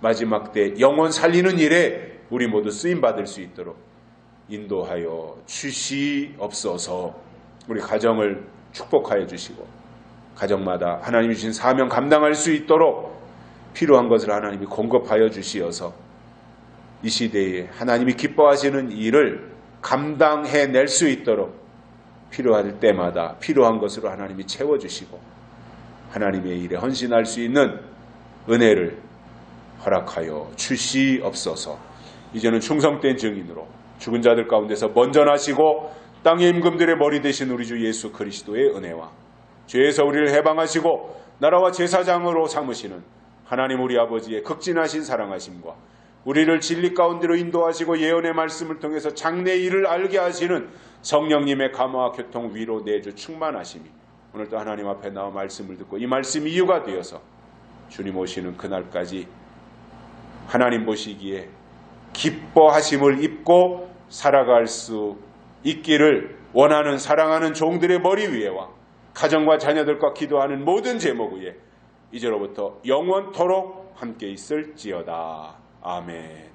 마지막 때 영혼 살리는 일에 우리 모두 쓰임받을 수 있도록 인도하여 주시옵소서. 우리 가정을 축복하여 주시고 가정마다 하나님이 주신 사명 감당할 수 있도록 필요한 것을 하나님이 공급하여 주시어서 이 시대에 하나님이 기뻐하시는 일을 감당해낼 수 있도록 필요할 때마다 필요한 것으로 하나님이 채워주시고 하나님의 일에 헌신할 수 있는 은혜를 허락하여 주시옵소서. 이제는 충성된 증인으로 죽은 자들 가운데서 먼저 나시고 땅의 임금들의 머리 되신 우리 주 예수 그리스도의 은혜와 죄에서 우리를 해방하시고 나라와 제사장으로 삼으시는 하나님 우리 아버지의 극진하신 사랑하심과 우리를 진리 가운데로 인도하시고 예언의 말씀을 통해서 장래의 일을 알게 하시는 성령님의 감화와 교통, 위로, 내주, 충만하심이 오늘도 하나님 앞에 나와 말씀을 듣고 이 말씀이 이유가 되어서 주님 오시는 그날까지 하나님 보시기에 기뻐하심을 입고 살아갈 수 있기를 원하는 사랑하는 종들의 머리 위에와 가정과 자녀들과 기도하는 모든 제목 위에 이제로부터 영원토록 함께 있을지어다. 아멘.